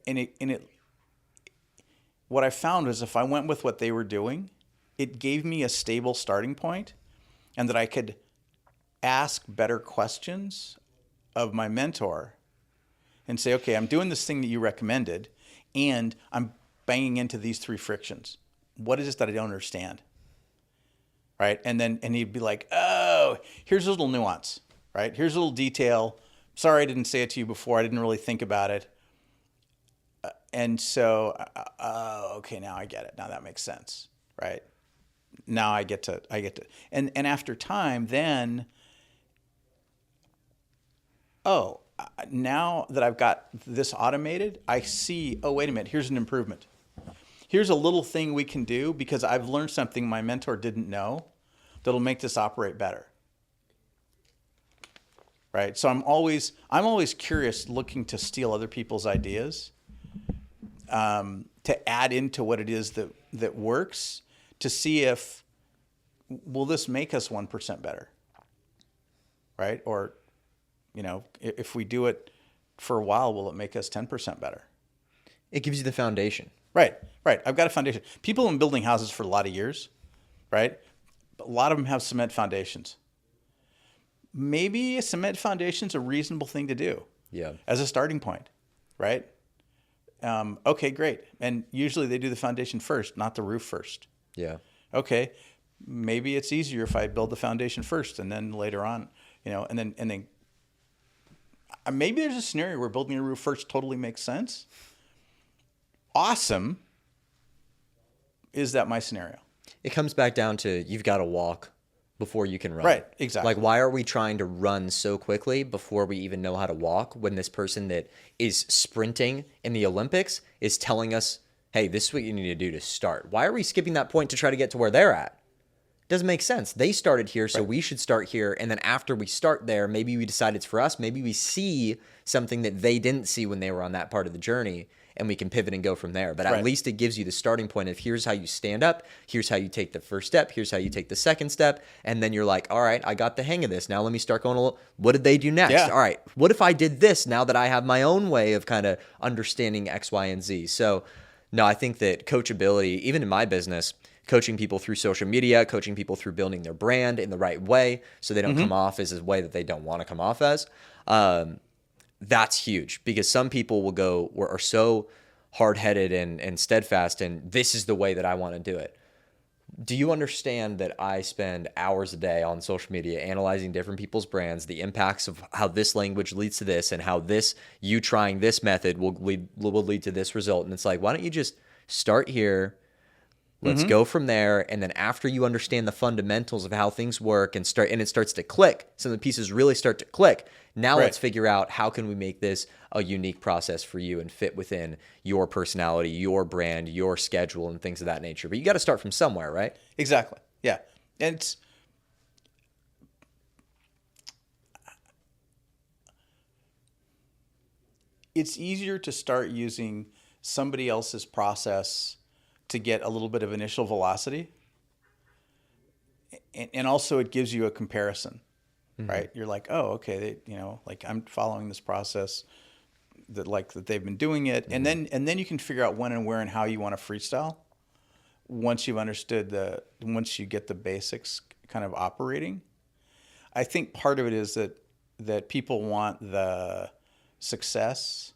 And what I found was if I went with what they were doing, it gave me a stable starting point, and that I could ask better questions of my mentor and say, okay, I'm doing this thing that you recommended, and I'm banging into these 3 frictions. What is it that I don't understand? Right? And he'd be like, oh, here's a little nuance, right? Here's a little detail. Sorry, I didn't say it to you before. I didn't really think about it. And so, okay, now I get it. Now that makes sense, right? Now I get to, and after time, then, now that I've got this automated, I see, oh, wait a minute, here's an improvement. Here's a little thing we can do because I've learned something my mentor didn't know that'll make this operate better. Right? So I'm always curious, looking to steal other people's ideas, to add into what it is that works, to see if, will this make us 1% better? Right? Or, if we do it for a while, will it make us 10% better? It gives you the foundation. Right. I've got a foundation. People have been building houses for a lot of years, right? But a lot of them have cement foundations. Maybe a cement foundation is a reasonable thing to do. Yeah. As a starting point, right? Okay, great. And usually they do the foundation first, not the roof first. Yeah. Okay, maybe it's easier if I build the foundation first and then later on, and then maybe there's a scenario where building a roof first totally makes sense. Awesome. Is that my scenario? It comes back down to you've got to walk before you can run. Right, exactly. Like, why are we trying to run so quickly before we even know how to walk when this person that is sprinting in the Olympics is telling us, hey, this is what you need to do to start? Why are we skipping that point to try to get to where they're at? Doesn't make sense. They started here, so we should start here. And then after we start there, maybe we decide it's for us. Maybe we see something that they didn't see when they were on that part of the journey, and we can pivot and go from there. But at least it gives you the starting point of here's how you stand up, here's how you take the first step, here's how you take the second step, and then you're like, all right, I got the hang of this. Now let me start going a little, what did they do next? Yeah. All right, what if I did this now that I have my own way of kind of understanding X, Y, and Z? So no, I think that coachability, even in my business, coaching people through social media, coaching people through building their brand in the right way so they don't come off as a way that they don't want to come off as, that's huge, because some people are so hard-headed and steadfast, and this is the way that I want to do it. Do you understand that I spend hours a day on social media analyzing different people's brands, the impacts of how this language leads to this, and how you trying this method will lead to this result? And it's like, why don't you just start here? Let's go from there. And then after you understand the fundamentals of how things work and it starts to click, some of the pieces really start to click. Now let's figure out how can we make this a unique process for you and fit within your personality, your brand, your schedule, and things of that nature. But you got to start from somewhere, right? Exactly. Yeah. And it's easier to start using somebody else's process to get a little bit of initial velocity. And also it gives you a comparison, right? You're like, oh, okay, like I'm following this process that they've been doing it. And then you can figure out when and where and how you want to freestyle once you've understood once you get the basics kind of operating. I think part of it is that people want the success.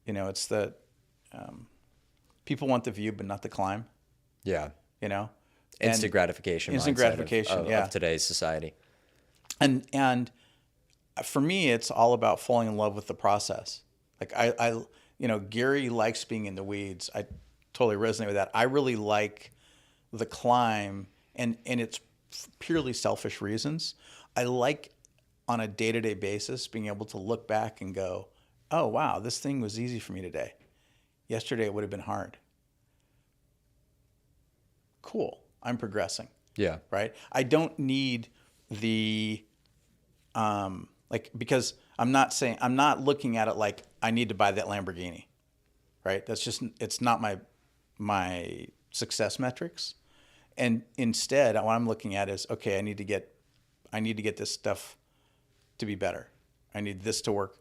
It's the people want the view, but not the climb. Yeah. Instant gratification. Instant gratification. Of today's society. And for me, it's all about falling in love with the process. Like Gary likes being in the weeds. I totally resonate with that. I really like the climb, and it's purely selfish reasons. I like on a day-to-day basis being able to look back and go, oh, wow, this thing was easy for me today. Yesterday, it would have been hard. Cool. I'm progressing. Yeah. Right. I don't need because I'm not looking at it like I need to buy that Lamborghini. Right. It's not my success metrics. And instead, what I'm looking at is, okay, I need to get this stuff to be better. I need this to work.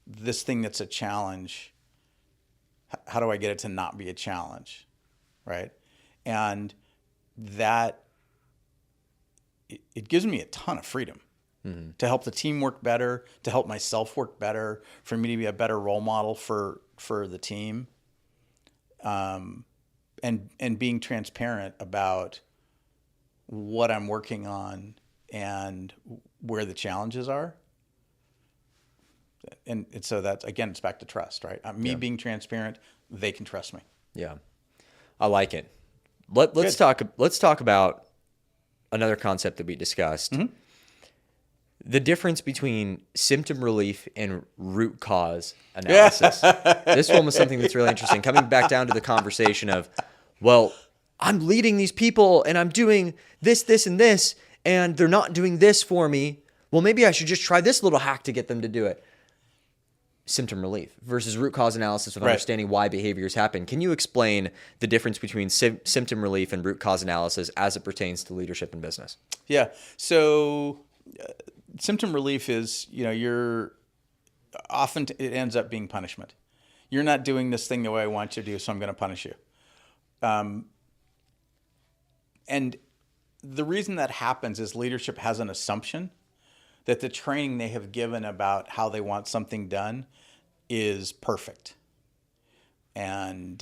This thing that's a challenge, how do I get it to not be a challenge? Right. And that it gives me a ton of freedom to help the team work better, to help myself work better, for me to be a better role model for the team, and being transparent about what I'm working on and where the challenges are. And so that's, again, it's back to trust, right? Me being transparent, they can trust me. Yeah. I like it. Let's talk about another concept that we discussed. The difference between symptom relief and root cause analysis. This one was something that's really interesting. Coming back down to the conversation of, well, I'm leading these people and I'm doing this, this, and this, and they're not doing this for me. Well, maybe I should just try this little hack to get them to do it. Symptom relief versus root cause analysis of understanding why behaviors happen. Can you explain the difference between symptom relief and root cause analysis as it pertains to leadership and business? Yeah. So symptom relief is, you're often it ends up being punishment. You're not doing this thing the way I want you to do, so I'm going to punish you. And the reason that happens is leadership has an assumption that the training they have given about how they want something done is perfect. And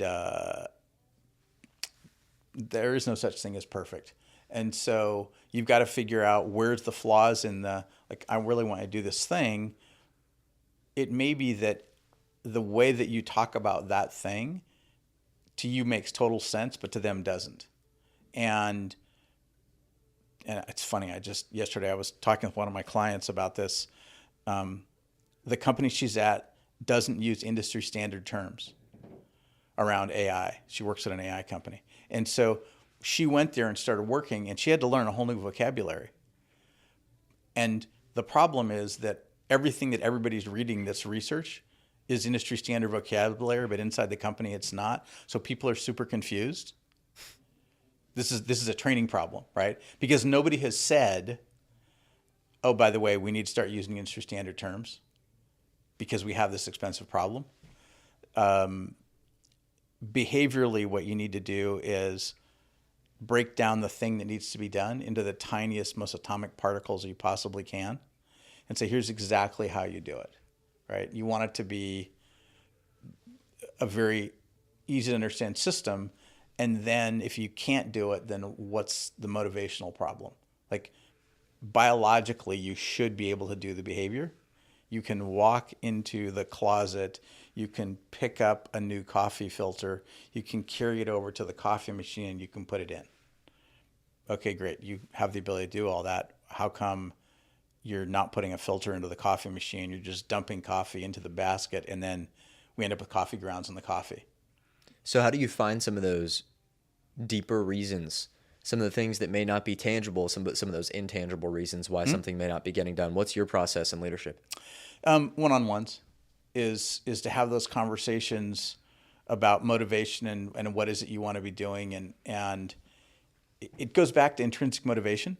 there is no such thing as perfect. And so you've got to figure out where's the flaws in I really want to do this thing. It may be that the way that you talk about that thing to you makes total sense, but to them doesn't. And it's funny, yesterday I was talking with one of my clients about this. The company she's at doesn't use industry standard terms around AI. She works at an AI company. And so she went there and started working, and she had to learn a whole new vocabulary. And the problem is that everything that everybody's reading that's research is industry standard vocabulary, but inside the company it's not. So people are super confused. This is a training problem, right? Because nobody has said, oh, by the way, we need to start using industry standard terms because we have this expensive problem. Behaviorally, what you need to do is break down the thing that needs to be done into the tiniest, most atomic particles you possibly can and say, here's exactly how you do it, right? You want it to be a very easy to understand system. And then if you can't do it, then what's the motivational problem? Like biologically, you should be able to do the behavior. You can walk into the closet. You can pick up a new coffee filter. You can carry it over to the coffee machine and you can put it in. Okay, great. You have the ability to do all that. How come you're not putting a filter into the coffee machine? You're just dumping coffee into the basket, and then we end up with coffee grounds in the coffee. So how do you find some of those deeper reasons, some of the things that may not be tangible, some of those intangible reasons why something may not be getting done? What's your process in leadership? One-on-ones is to have those conversations about motivation and what is it you want to be doing. And it goes back to intrinsic motivation.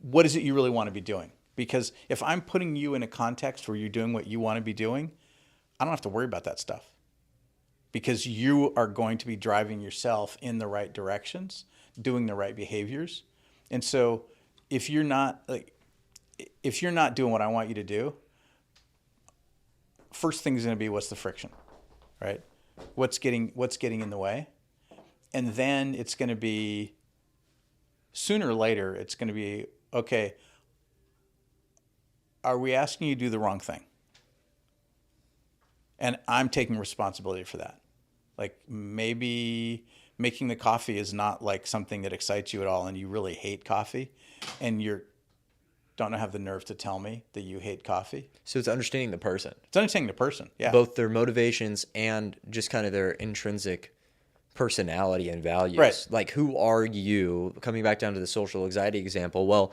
What is it you really want to be doing? Because if I'm putting you in a context where you're doing what you want to be doing, I don't have to worry about that stuff, because you are going to be driving yourself in the right directions, doing the right behaviors. And so if you're not doing what I want you to do, first thing is going to be, what's the friction, right? What's getting in the way? And then it's going to be, sooner or later, it's going to be, okay, are we asking you to do the wrong thing? And I'm taking responsibility for that. Like maybe making the coffee is not like something that excites you at all, and you really hate coffee, and you don't have the nerve to tell me that you hate coffee. So it's understanding the person. It's understanding the person, yeah. Both their motivations and just kind of their intrinsic personality and values. Right. Like, who are you? Coming back down to the social anxiety example, well,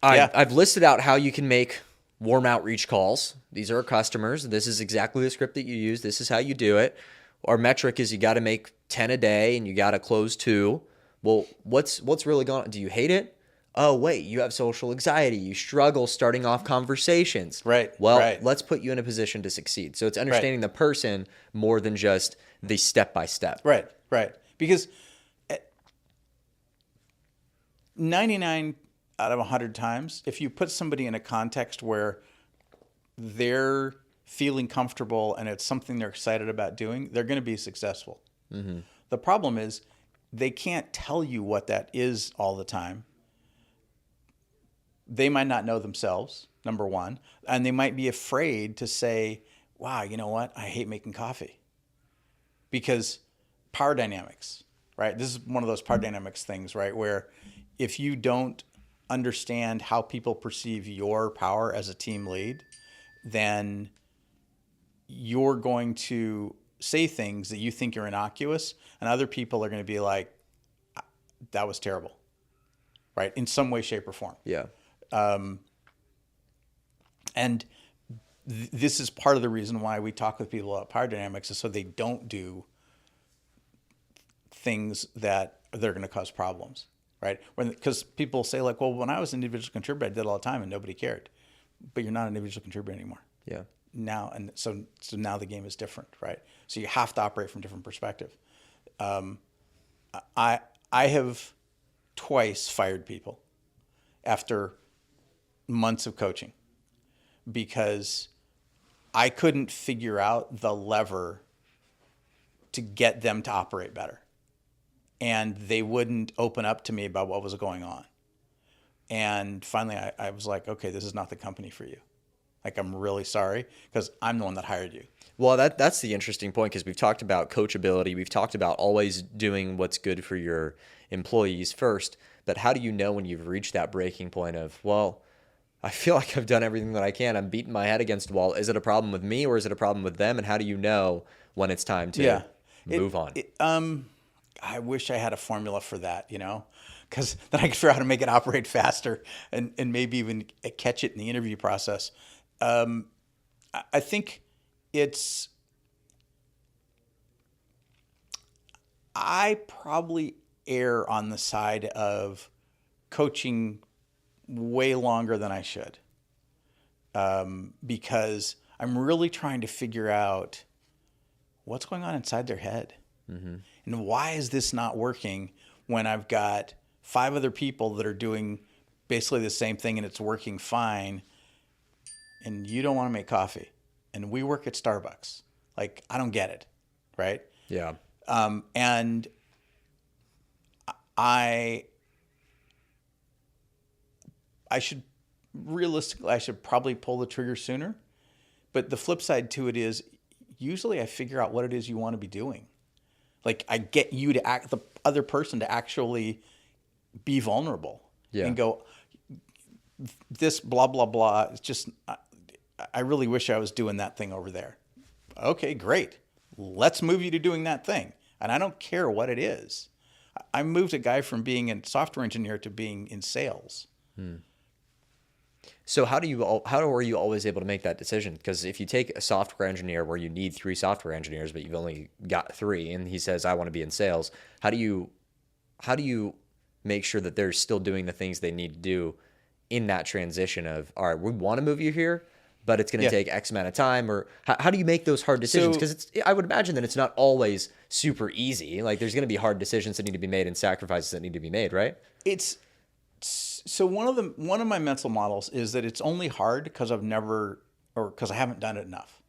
I've listed out how you can make warm outreach calls. These are our customers. This is exactly the script that you use. This is how you do it. Our metric is you got to make 10 a day and you got to close 2. Well, what's really going on? Do you hate it? Oh, wait, you have social anxiety. You struggle starting off conversations. Right. Well, right. let's put you in a position to succeed. So it's understanding the person more than just the step-by-step. Right, right. Because 99 out of 100 times, if you put somebody in a context where they're feeling comfortable and it's something they're excited about doing, they're going to be successful. Mm-hmm. The problem is they can't tell you what that is all the time. They might not know themselves, number one, and they might be afraid to say, wow, you know what? I hate making coffee. Because power dynamics, right? This is one of those power dynamics things, right? Where if you don't understand how people perceive your power as a team lead, then you're going to say things that you think are innocuous, and other people are going to be like, that was terrible, right? In some way, shape, or form. Yeah. And this is part of the reason why we talk with people about power dynamics, is so they don't do things that they're going to cause problems, right? Because people say like, well, when I was an individual contributor, I did it all the time and nobody cared. But you're not an individual contributor anymore. Yeah. Now, and so now the game is different, right? So you have to operate from a different perspective. I have twice fired people after months of coaching because I couldn't figure out the lever to get them to operate better. And they wouldn't open up to me about what was going on. And finally, I was like, okay, this is not the company for you. Like, I'm really sorry, because I'm the one that hired you. Well, that's the interesting point, because we've talked about coachability. We've talked about always doing what's good for your employees first. But how do you know when you've reached that breaking point of, well, I feel like I've done everything that I can. I'm beating my head against the wall. Is it a problem with me or is it a problem with them? And how do you know when it's time to move on? I wish I had a formula for that, because then I could figure out how to make it operate faster and maybe even catch it in the interview process. I think I probably err on the side of coaching way longer than I should, because I'm really trying to figure out what's going on inside their head. Mm-hmm. And why is this not working when I've got 5 other people that are doing basically the same thing and it's working fine, and you don't want to make coffee, and we work at Starbucks? Like, I don't get it, right? Yeah. And I should realistically, I should probably pull the trigger sooner. But the flip side to it is usually I figure out what it is you want to be doing. Like I get you to act, the other person to actually be vulnerable and go, this blah, blah, blah. It's just, I really wish I was doing that thing over there. Okay, great. Let's move you to doing that thing. And I don't care what it is. I moved a guy from being a software engineer to being in sales. So how were you always able to make that decision? Because if you take a software engineer where you need 3 software engineers, but you've only got 3, and he says, I want to be in sales, how do you make sure that they're still doing the things they need to do in that transition of, all right, we want to move you here, but it's going to take X amount of time? Or how do you make those hard decisions? Because I would imagine that it's not always super easy. Like there's going to be hard decisions that need to be made and sacrifices that need to be made, right? So one of my mental models is that it's only hard because because I haven't done it enough,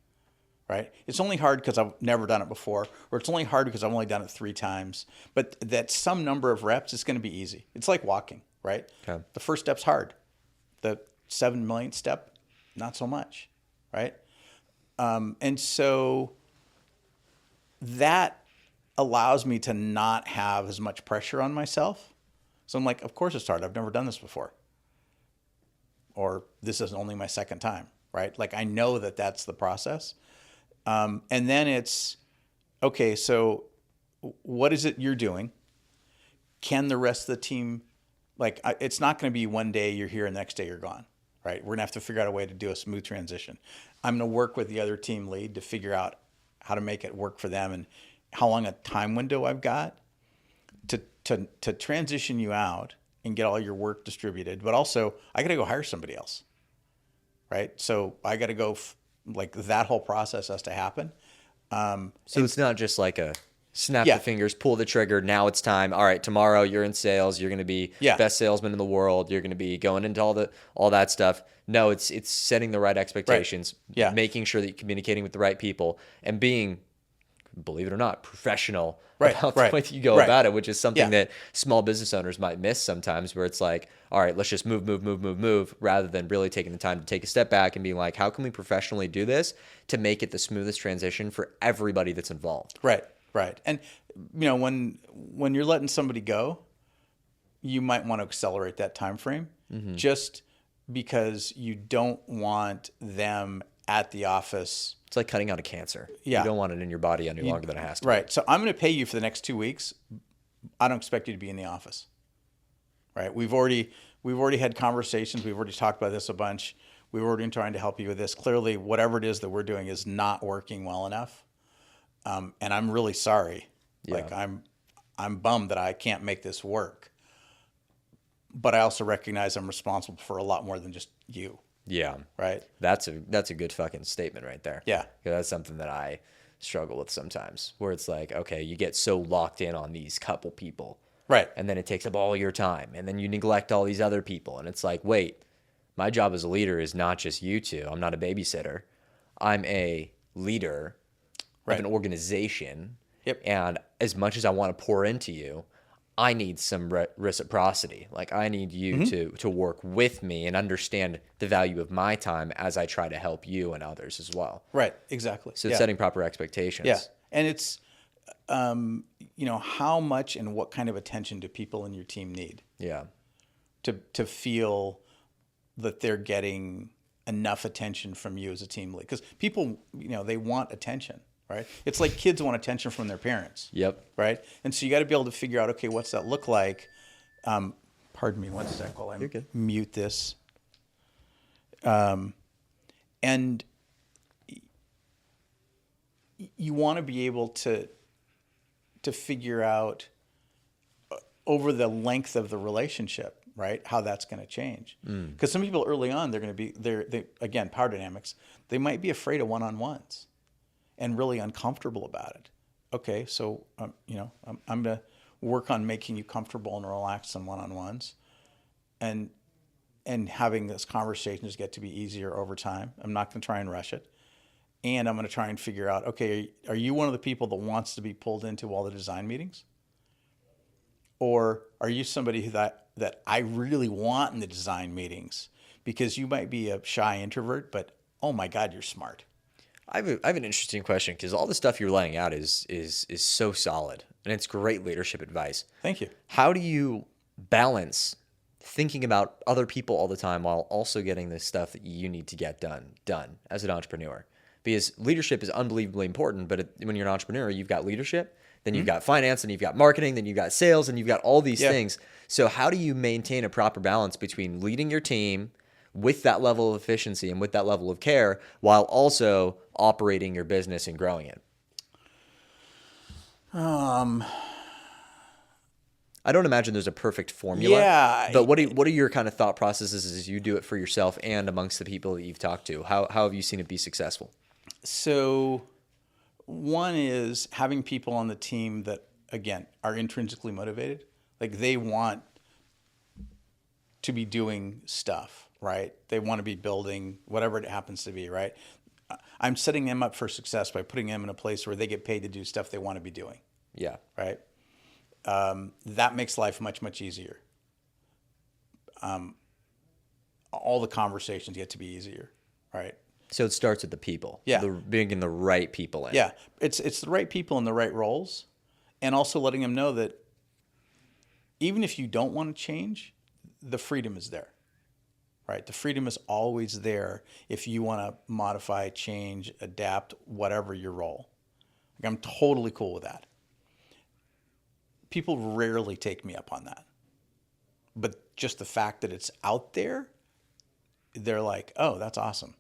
right? It's only hard because I've never done it before, or it's only hard because I've only done it 3 times. But that some number of reps is going to be easy. It's like walking, right? Okay. The first step's hard. The 7 millionth step, not so much, right? And so that allows me to not have as much pressure on myself. So I'm like, of course it's hard. I've never done this before. Or this is only my 2nd time, right? Like I know that that's the process. And then it's, okay, so what is it you're doing? Can the rest of the team, it's not going to be one day you're here and the next day you're gone, right? We're going to have to figure out a way to do a smooth transition. I'm going to work with the other team lead to figure out how to make it work for them and how long a time window I've got to transition you out and get all your work distributed. But also I got to go hire somebody else, right? So I got to go that whole process has to happen. So it's not just like a snap the fingers, pull the trigger. Now it's time. All right, tomorrow you're in sales. You're going to be best salesman in the world. You're going to be going into all that stuff. No, it's setting the right expectations, making sure that you're communicating with the right people, and being, believe it or not, professional about the way that you go about it, which is something that small business owners might miss sometimes, where it's like, all right, let's just move, rather than really taking the time to take a step back and being like, how can we professionally do this to make it the smoothest transition for everybody that's involved? Right. And when you're letting somebody go, you might want to accelerate that time frame, just because you don't want them at the office. It's like cutting out a cancer. You don't want it in your body any longer than it has to. Right. So I'm going to pay you for the next 2 weeks. I don't expect you to be in the office. Right. We've already had conversations. We've already talked about this a bunch. We've already been trying to help you with this. Clearly, whatever it is that we're doing is not working well enough. And I'm really sorry. Like I'm bummed that I can't make this work. But I also recognize I'm responsible for a lot more than just you. Yeah. Right. That's a good fucking statement right there. Yeah. 'Cause that's something that I struggle with sometimes, where it's like, okay, you get so locked in on these couple people. Right. And then it takes up all your time, and then you neglect all these other people. And it's like, wait, my job as a leader is not just you two. I'm not a babysitter. I'm a leader of an organization. Yep. And as much as I want to pour into you, I need some reciprocity. Like I need you to work with me and understand the value of my time as I try to help you and others as well. Right. Exactly. So setting proper expectations. Yeah. And it's, how much and what kind of attention do people in your team need? Yeah. To feel that they're getting enough attention from you as a team lead. Because people, they want attention. Right? It's like kids want attention from their parents. Yep. Right? And so you got to be able to figure out, okay, what's that look like? Pardon me one sec while I mute this. And you want to be able to figure out over the length of the relationship, right, how that's going to change. Because some people early on, they're going to be, again, power dynamics, they might be afraid of one-on-ones and really uncomfortable about it. Okay, so I'm going to work on making you comfortable and relaxed in one-on-ones, and having this conversation just get to be easier over time. I'm not going to try and rush it, And I'm going to try and figure out, okay, are you one of the people that wants to be pulled into all the design meetings? Or are you somebody that I really want in the design meetings? Because you might be a shy introvert, but oh my God, you're smart. I have an interesting question because all the stuff you're laying out is so solid and it's great leadership advice. Thank you. How do you balance thinking about other people all the time while also getting the stuff that you need to get done as an entrepreneur? Because leadership is unbelievably important, but when you're an entrepreneur, you've got leadership, then you've got finance, and you've got marketing, then you've got sales, and you've got all these things. So how do you maintain a proper balance between leading your team with that level of efficiency and with that level of care while also operating your business and growing it? I don't imagine there's a perfect formula. Yeah. But what are your kind of thought processes as you do it for yourself and amongst the people that you've talked to? How have you seen it be successful? So one is having people on the team that, again, are intrinsically motivated. Like they want to be doing stuff, right? They want to be building whatever it happens to be, right? I'm setting them up for success by putting them in a place where they get paid to do stuff they want to be doing. Yeah. Right? That makes life much, much easier. All the conversations get to be easier, right? So it starts with the people. Yeah. Bringing the right people in. Yeah. It's the right people in the right roles, and also letting them know that even if you don't want to change, the freedom is there, right? The freedom is always there if you want to modify, change, adapt, whatever your role. Like, I'm totally cool with that. People rarely take me up on that. But just the fact that it's out there, they're like, oh, that's awesome,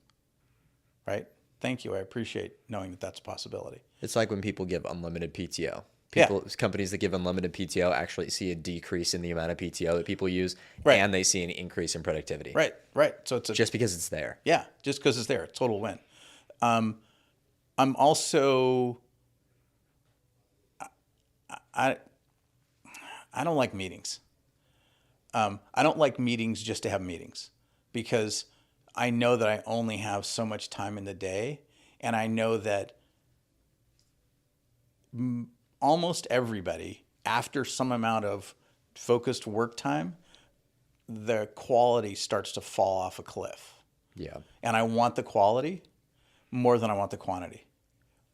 right? Thank you. I appreciate knowing that that's a possibility. It's like when people give unlimited PTO. Companies that give unlimited PTO actually see a decrease in the amount of PTO that people use, and they see an increase in productivity. Right. So it's just because it's there. Yeah, just because it's there, it's total win. I'm also, I don't like meetings. I don't like meetings just to have meetings, because I know that I only have so much time in the day, and I know that almost everybody, after some amount of focused work time, the quality starts to fall off a cliff. Yeah. And I want the quality more than I want the quantity.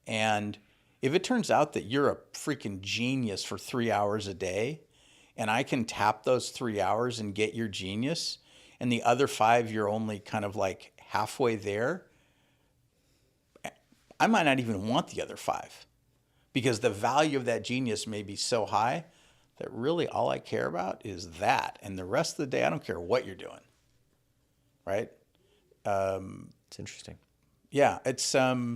And if it turns out that you're a freaking genius for 3 hours a day, and I can tap those 3 hours and get your genius, and the other 5 you're only kind of like halfway there, I might not even want the other 5, because the value of that genius may be so high that really all I care about is that. And the rest of the day, I don't care what you're doing. Right? It's interesting. Yeah, it's I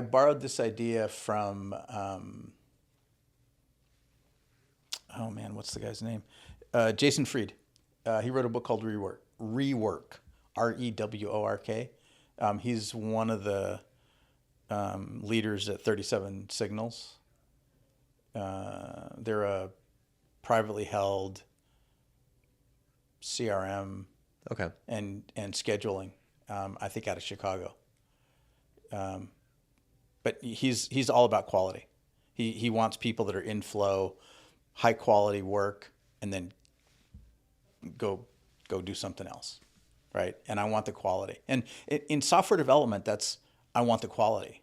borrowed this idea from oh man, what's the guy's name? Jason Fried. He wrote a book called Rework. REWORK. He's one of the leaders at 37 Signals. They're a privately held CRM and scheduling, I think out of Chicago. But he's all about quality. He wants people that are in flow, high quality work, and then go do something else, right? And I want the quality. And in software development, I want the quality.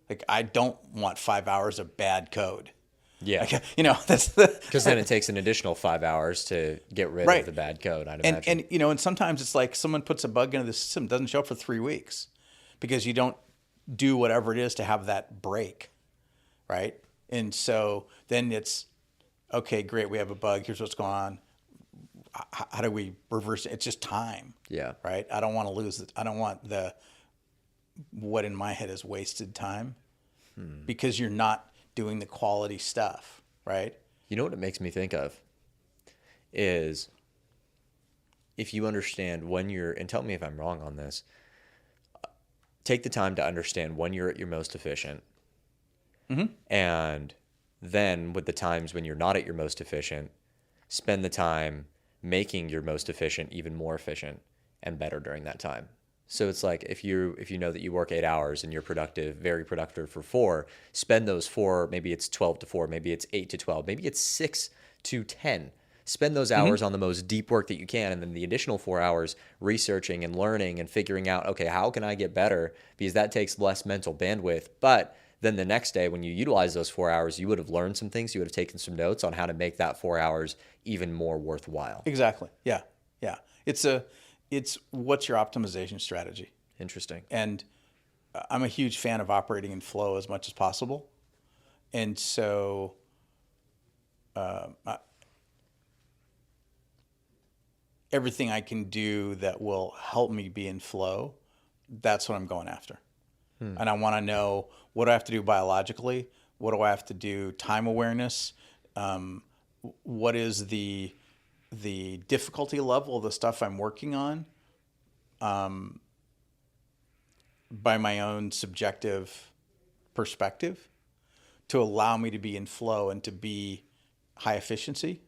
Like, I don't want 5 hours of bad code. Yeah. Like, that's because then it takes an additional 5 hours to get rid of the bad code, I'd imagine. And sometimes it's like someone puts a bug into the system, doesn't show up for 3 weeks because you don't do whatever it is to have that break, right? And so then it's, okay, great, we have a bug, here's what's going on. How do we reverse it? It's just time. Yeah. Right? I don't want to lose it. I don't want what in my head is wasted time, because you're not doing the quality stuff, right? You know what it makes me think of is, if you understand when and tell me if I'm wrong on this, take the time to understand when you're at your most efficient. Mm-hmm. And then with the times when you're not at your most efficient, spend the time making your most efficient even more efficient and better during that time. So it's like if you know that you work 8 hours and you're productive, very productive for 4, spend those 4, maybe it's 12 to 4, maybe it's 8 to 12, maybe it's 6 to 10. Spend those hours on the most deep work that you can, and then the additional 4 hours researching and learning and figuring out, okay, how can I get better? Because that takes less mental bandwidth. But then the next day when you utilize those 4 hours, you would have learned some things. You would have taken some notes on how to make that 4 hours even more worthwhile. Exactly. Yeah. Yeah. It's what's your optimization strategy? Interesting. And I'm a huge fan of operating in flow as much as possible. And so everything I can do that will help me be in flow, that's what I'm going after. And I want to know, what do I have to do biologically? What do I have to do time awareness? What is the difficulty level of the stuff I'm working on, by my own subjective perspective, to allow me to be in flow and to be high efficiency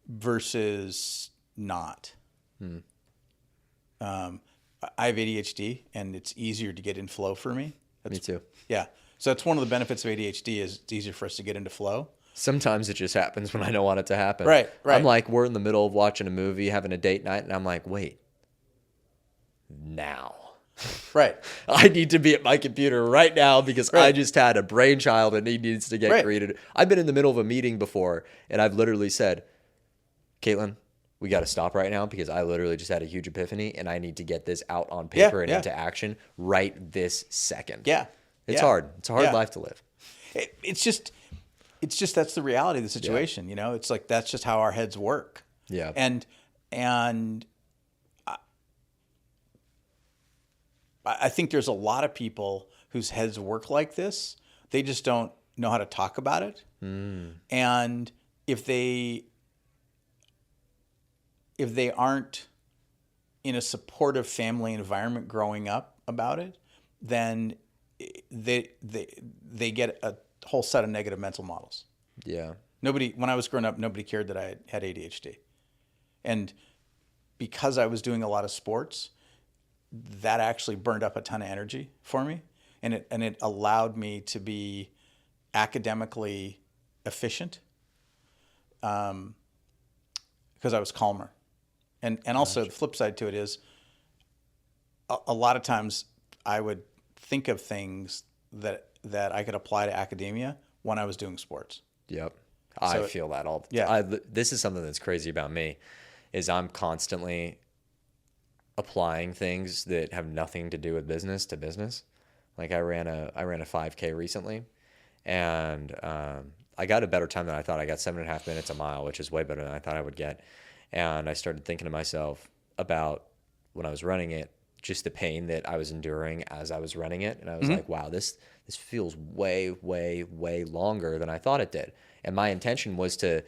versus not. I have ADHD, and it's easier to get in flow for me. Me too. Yeah. So that's one of the benefits of ADHD, is it's easier for us to get into flow. Sometimes it just happens when I don't want it to happen. Right. I'm like, we're in the middle of watching a movie, having a date night, and I'm like, wait, now. Right. I need to be at my computer right now because I just had a brainchild and it needs to get created. I've been in the middle of a meeting before, and I've literally said, Caitlin, we got to stop right now because I literally just had a huge epiphany and I need to get this out on paper and into action right this second. Yeah. It's hard. It's a hard life to live. It's just that's the reality of the situation. You know, it's like, that's just how our heads work. Yeah. And I think there's a lot of people whose heads work like this. They just don't know how to talk about it. And if they aren't in a supportive family environment growing up about it, then they get a whole set of negative mental models. Yeah. When I was growing up, nobody cared that I had ADHD. And because I was doing a lot of sports, that actually burned up a ton of energy for me. And it allowed me to be academically efficient, because I was calmer. And also the flip side to it is, a lot of times I would think of things that I could apply to academia when I was doing sports. Yep. I feel that all the time. This is something that's crazy about me, is I'm constantly applying things that have nothing to do with business to business. Like I ran a 5K recently, and I got a better time than I thought. I got 7.5 minutes a mile, which is way better than I thought I would get. And I started thinking to myself about, when I was running it, just the pain that I was enduring as I was running it. And I was like, wow, this feels way, way, way longer than I thought it did. And my intention was to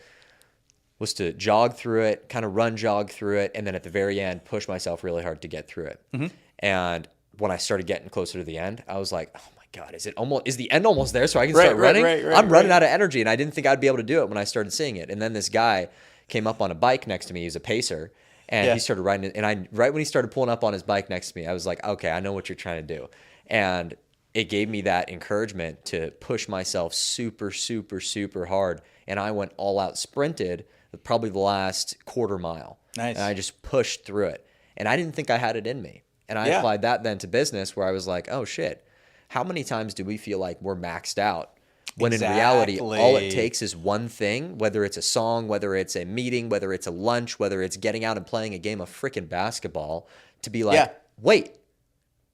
jog through it, kind of jog through it, and then at the very end, push myself really hard to get through it. And when I started getting closer to the end, I was like, oh my God, is the end almost there so I can start running? I'm running out of energy, and I didn't think I'd be able to do it when I started seeing it. And then this guy came up on a bike next to me. He's a pacer, and he started riding it. And right when he started pulling up on his bike next to me, I was like, okay, I know what you're trying to do. And it gave me that encouragement to push myself super, super, super hard. And I went all out, sprinted probably the last quarter mile. Nice. And I just pushed through it. And I didn't think I had it in me. And I applied that then to business, where I was like, oh shit, how many times do we feel like we're maxed out? When in reality, all it takes is one thing, whether it's a song, whether it's a meeting, whether it's a lunch, whether it's getting out and playing a game of freaking basketball, to be like, wait,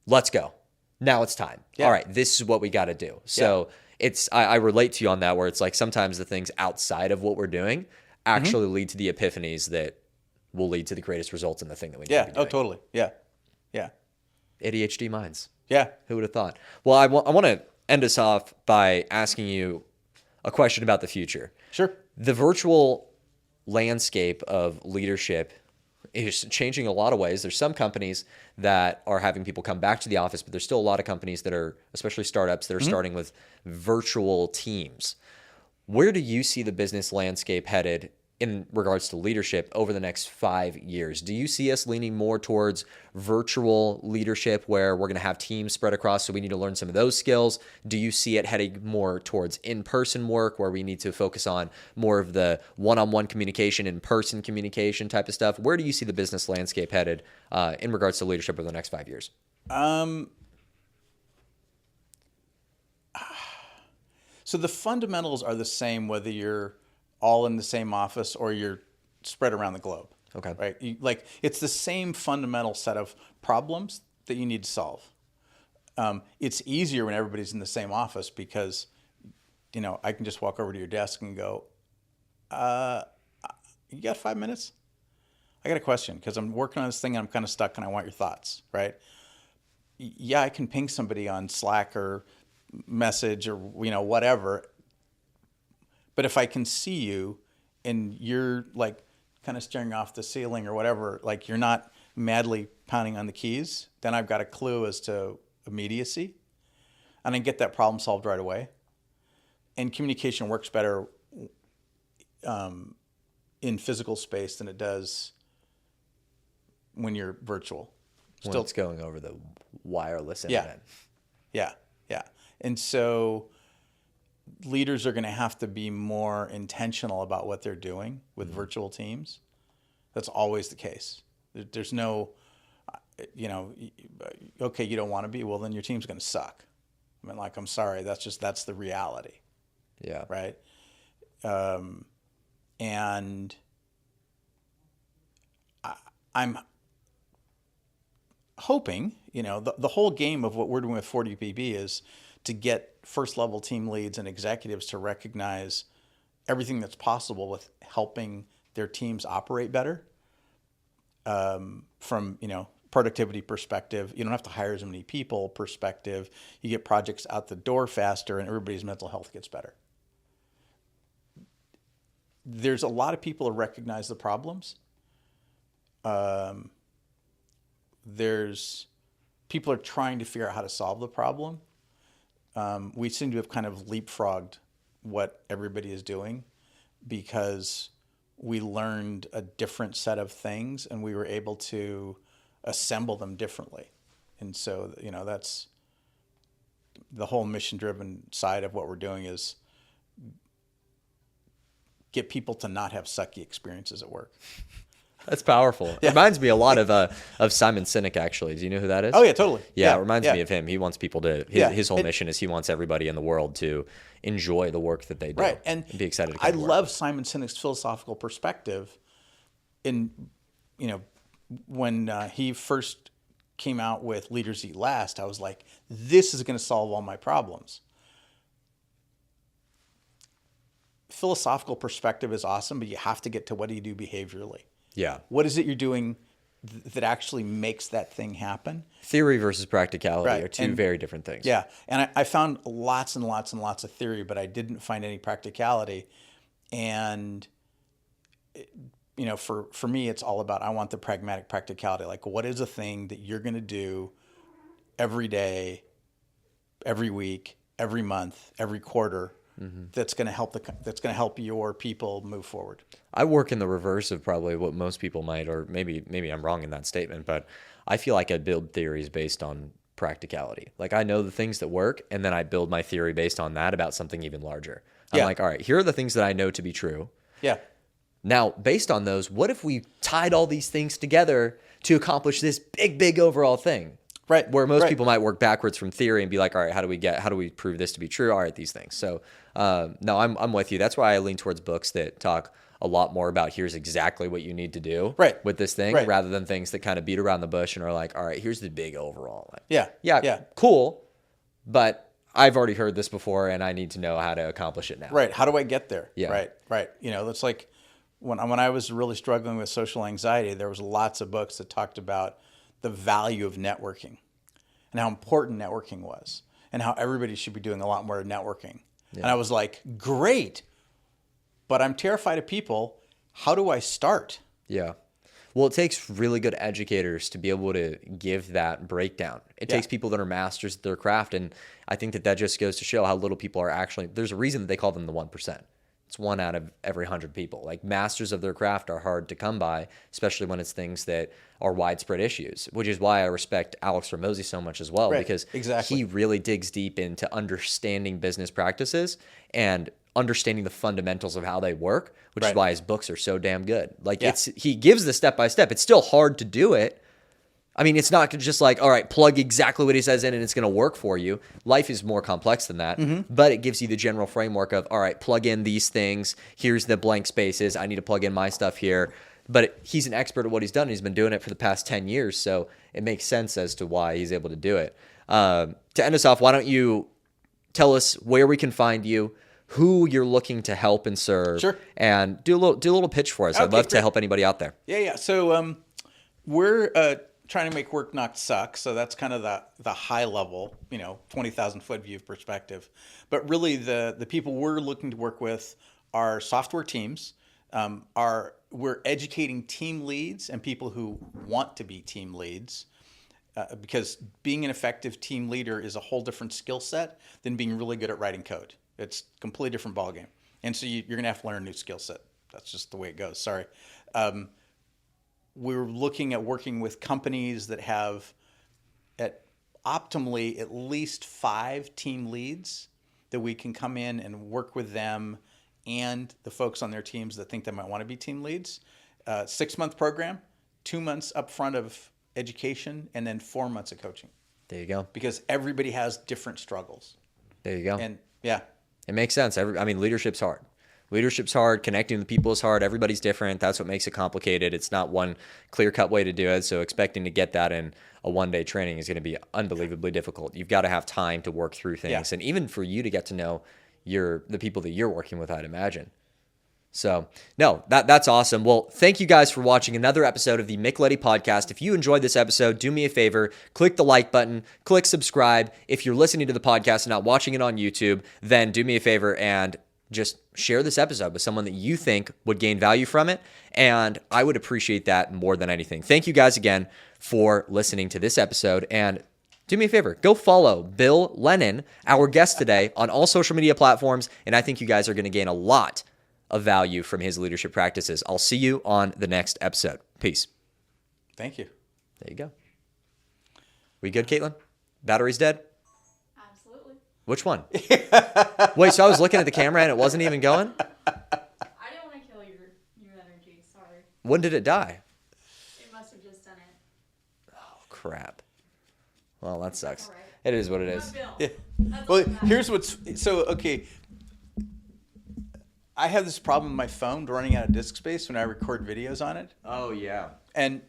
let's go. Now it's time. All right, this is what we got to do. So I relate to you on that, where it's like sometimes the things outside of what we're doing actually lead to the epiphanies that will lead to the greatest results in the thing that we need to be doing. Oh, totally. Yeah. ADHD minds. Yeah. Who would have thought? Well, I want to end us off by asking you a question about the future. Sure. The virtual landscape of leadership is changing in a lot of ways. There's some companies that are having people come back to the office, but there's still a lot of companies that are, especially startups, that are starting with virtual teams. Where do you see the business landscape headed in regards to leadership over the next 5 years? Do you see us leaning more towards virtual leadership where we're going to have teams spread across, so we need to learn some of those skills? Do you see it heading more towards in-person work where we need to focus on more of the one-on-one communication, in-person communication type of stuff? Where do you see the business landscape headed in regards to leadership over the next 5 years? So the fundamentals are the same whether you're all in the same office or you're spread around the globe. Okay. Right? It's the same fundamental set of problems that you need to solve. It's easier when everybody's in the same office because, I can just walk over to your desk and go, you got 5 minutes? I got a question because I'm working on this thing and I'm kind of stuck and I want your thoughts, right? Yeah, I can ping somebody on Slack or message or, whatever. But if I can see you and you're like kind of staring off the ceiling or whatever, like you're not madly pounding on the keys, then I've got a clue as to immediacy and I get that problem solved right away. And communication works better in physical space than it does when you're virtual. When it's going over the wireless internet. Yeah. And so leaders are going to have to be more intentional about what they're doing with virtual teams. That's always the case. There's no, okay, you don't want to be, well, then your team's going to suck. I mean, I'm sorry, that's the reality. Yeah. Right. And I'm hoping, the whole game of what we're doing with 40BB is to get first level team leads and executives to recognize everything that's possible with helping their teams operate better. From, productivity perspective, you don't have to hire as many people perspective, you get projects out the door faster and everybody's mental health gets better. There's a lot of people who recognize the problems. People are trying to figure out how to solve the problem. We seem to have kind of leapfrogged what everybody is doing because we learned a different set of things and we were able to assemble them differently. And so, that's the whole mission-driven side of what we're doing is get people to not have sucky experiences at work. That's powerful. Yeah. It reminds me a lot of Simon Sinek, actually. Do you know who that is? Oh, yeah, totally. Yeah, it reminds me of him. He wants people to, his whole mission is he wants everybody in the world to enjoy the work that they do. Right. And be excited to come I to work. love Simon Sinek's philosophical perspective. When he first came out with Leaders Eat Last, I was like, this is going to solve all my problems. Philosophical perspective is awesome, but you have to get to what do you do behaviorally. Yeah. What is it you're doing that actually makes that thing happen? Theory versus practicality are two very different things. Yeah. And I found lots and lots and lots of theory, but I didn't find any practicality. And, for me, it's all about, I want the pragmatic practicality. Like, what is a thing that you're going to do every day, every week, every month, every quarter, that's going to help your people move forward? I work in the reverse of probably what most people might, or maybe I'm wrong in that statement, but I feel like I build theories based on practicality. Like I know the things that work, and then I build my theory based on that about something even larger. I'm like, all right, here are the things that I know to be true. Yeah. Now, based on those, what if we tied all these things together to accomplish this big overall thing? Right. Where most people might work backwards from theory and be like, all right, how do we prove this to be true? All right, these things. So, no, I'm with you. That's why I lean towards books that talk a lot more about here's exactly what you need to do with this thing, rather than things that kind of beat around the bush and are like, all right, here's the big overall. Like, cool, but I've already heard this before and I need to know how to accomplish it now. Right. How do I get there? Yeah. Right. It's like when I was really struggling with social anxiety, there was lots of books that talked about the value of networking and how important networking was and how everybody should be doing a lot more networking. Yeah. And I was like, great, but I'm terrified of people. How do I start? Yeah. Well, it takes really good educators to be able to give that breakdown. It takes people that are masters at their craft. And I think that just goes to show how little people are actually, there's a reason that they call them the 1%. It's 1 out of every 100 people. Like, masters of their craft are hard to come by, especially when it's things that are widespread issues, which is why I respect Alex Ramosi so much as well, because he really digs deep into understanding business practices and understanding the fundamentals of how they work, which is why his books are so damn good. Like, he gives the step-by-step. It's still hard to do it. I mean, it's not just like, all right, plug exactly what he says in and it's going to work for you. Life is more complex than that, but it gives you the general framework of, all right, plug in these things. Here's the blank spaces. I need to plug in my stuff here. But he's an expert at what he's done. He's been doing it for the past 10 years, so it makes sense as to why he's able to do it. To end us off, why don't you tell us where we can find you, who you're looking to help and serve, and do a little pitch for us. I'd love to help anybody out there. Yeah. So we're trying to make work not suck. So that's kind of the high level, 20,000 foot view perspective. But really the people we're looking to work with are software teams. We're educating team leads and people who want to be team leads, because being an effective team leader is a whole different skill set than being really good at writing code. It's a completely different ballgame. And so you're going to have to learn a new skill set. That's just the way it goes. Sorry. We're looking at working with companies that have optimally at least 5 team leads that we can come in and work with them and the folks on their teams that think they might want to be team leads. 6-month program, 2 months upfront of education, and then 4 months of coaching. There you go. Because everybody has different struggles. There you go. And yeah. It makes sense. Leadership's hard. Leadership's hard. Connecting with people is hard. Everybody's different. That's what makes it complicated. It's not one clear-cut way to do it. So expecting to get that in a one-day training is going to be unbelievably difficult. You've got to have time to work through things. And even for you to get to know the people that you're working with, I'd imagine. So, no, that's awesome. Well, thank you guys for watching another episode of the Mick Leddy Podcast. If you enjoyed this episode, do me a favor, click the like button, click subscribe. If you're listening to the podcast and not watching it on YouTube, then do me a favor and just share this episode with someone that you think would gain value from it. And I would appreciate that more than anything. Thank you guys again for listening to this episode. And do me a favor, go follow Bill Lennan, our guest today, on all social media platforms. And I think you guys are going to gain a lot of value from his leadership practices. I'll see you on the next episode. Peace. Thank you. There you go. We good, Caitlin? Battery's dead? Absolutely. Which one? Wait, so I was looking at the camera and it wasn't even going? I didn't want to kill your energy. Sorry. When did it die? It must have just done it. Oh, crap. Well, that sucks. All right. It is what it is. Yeah. That's Well, all that here's what's so okay. I have this problem with my phone running out of disk space when I record videos on it, Oh, yeah. and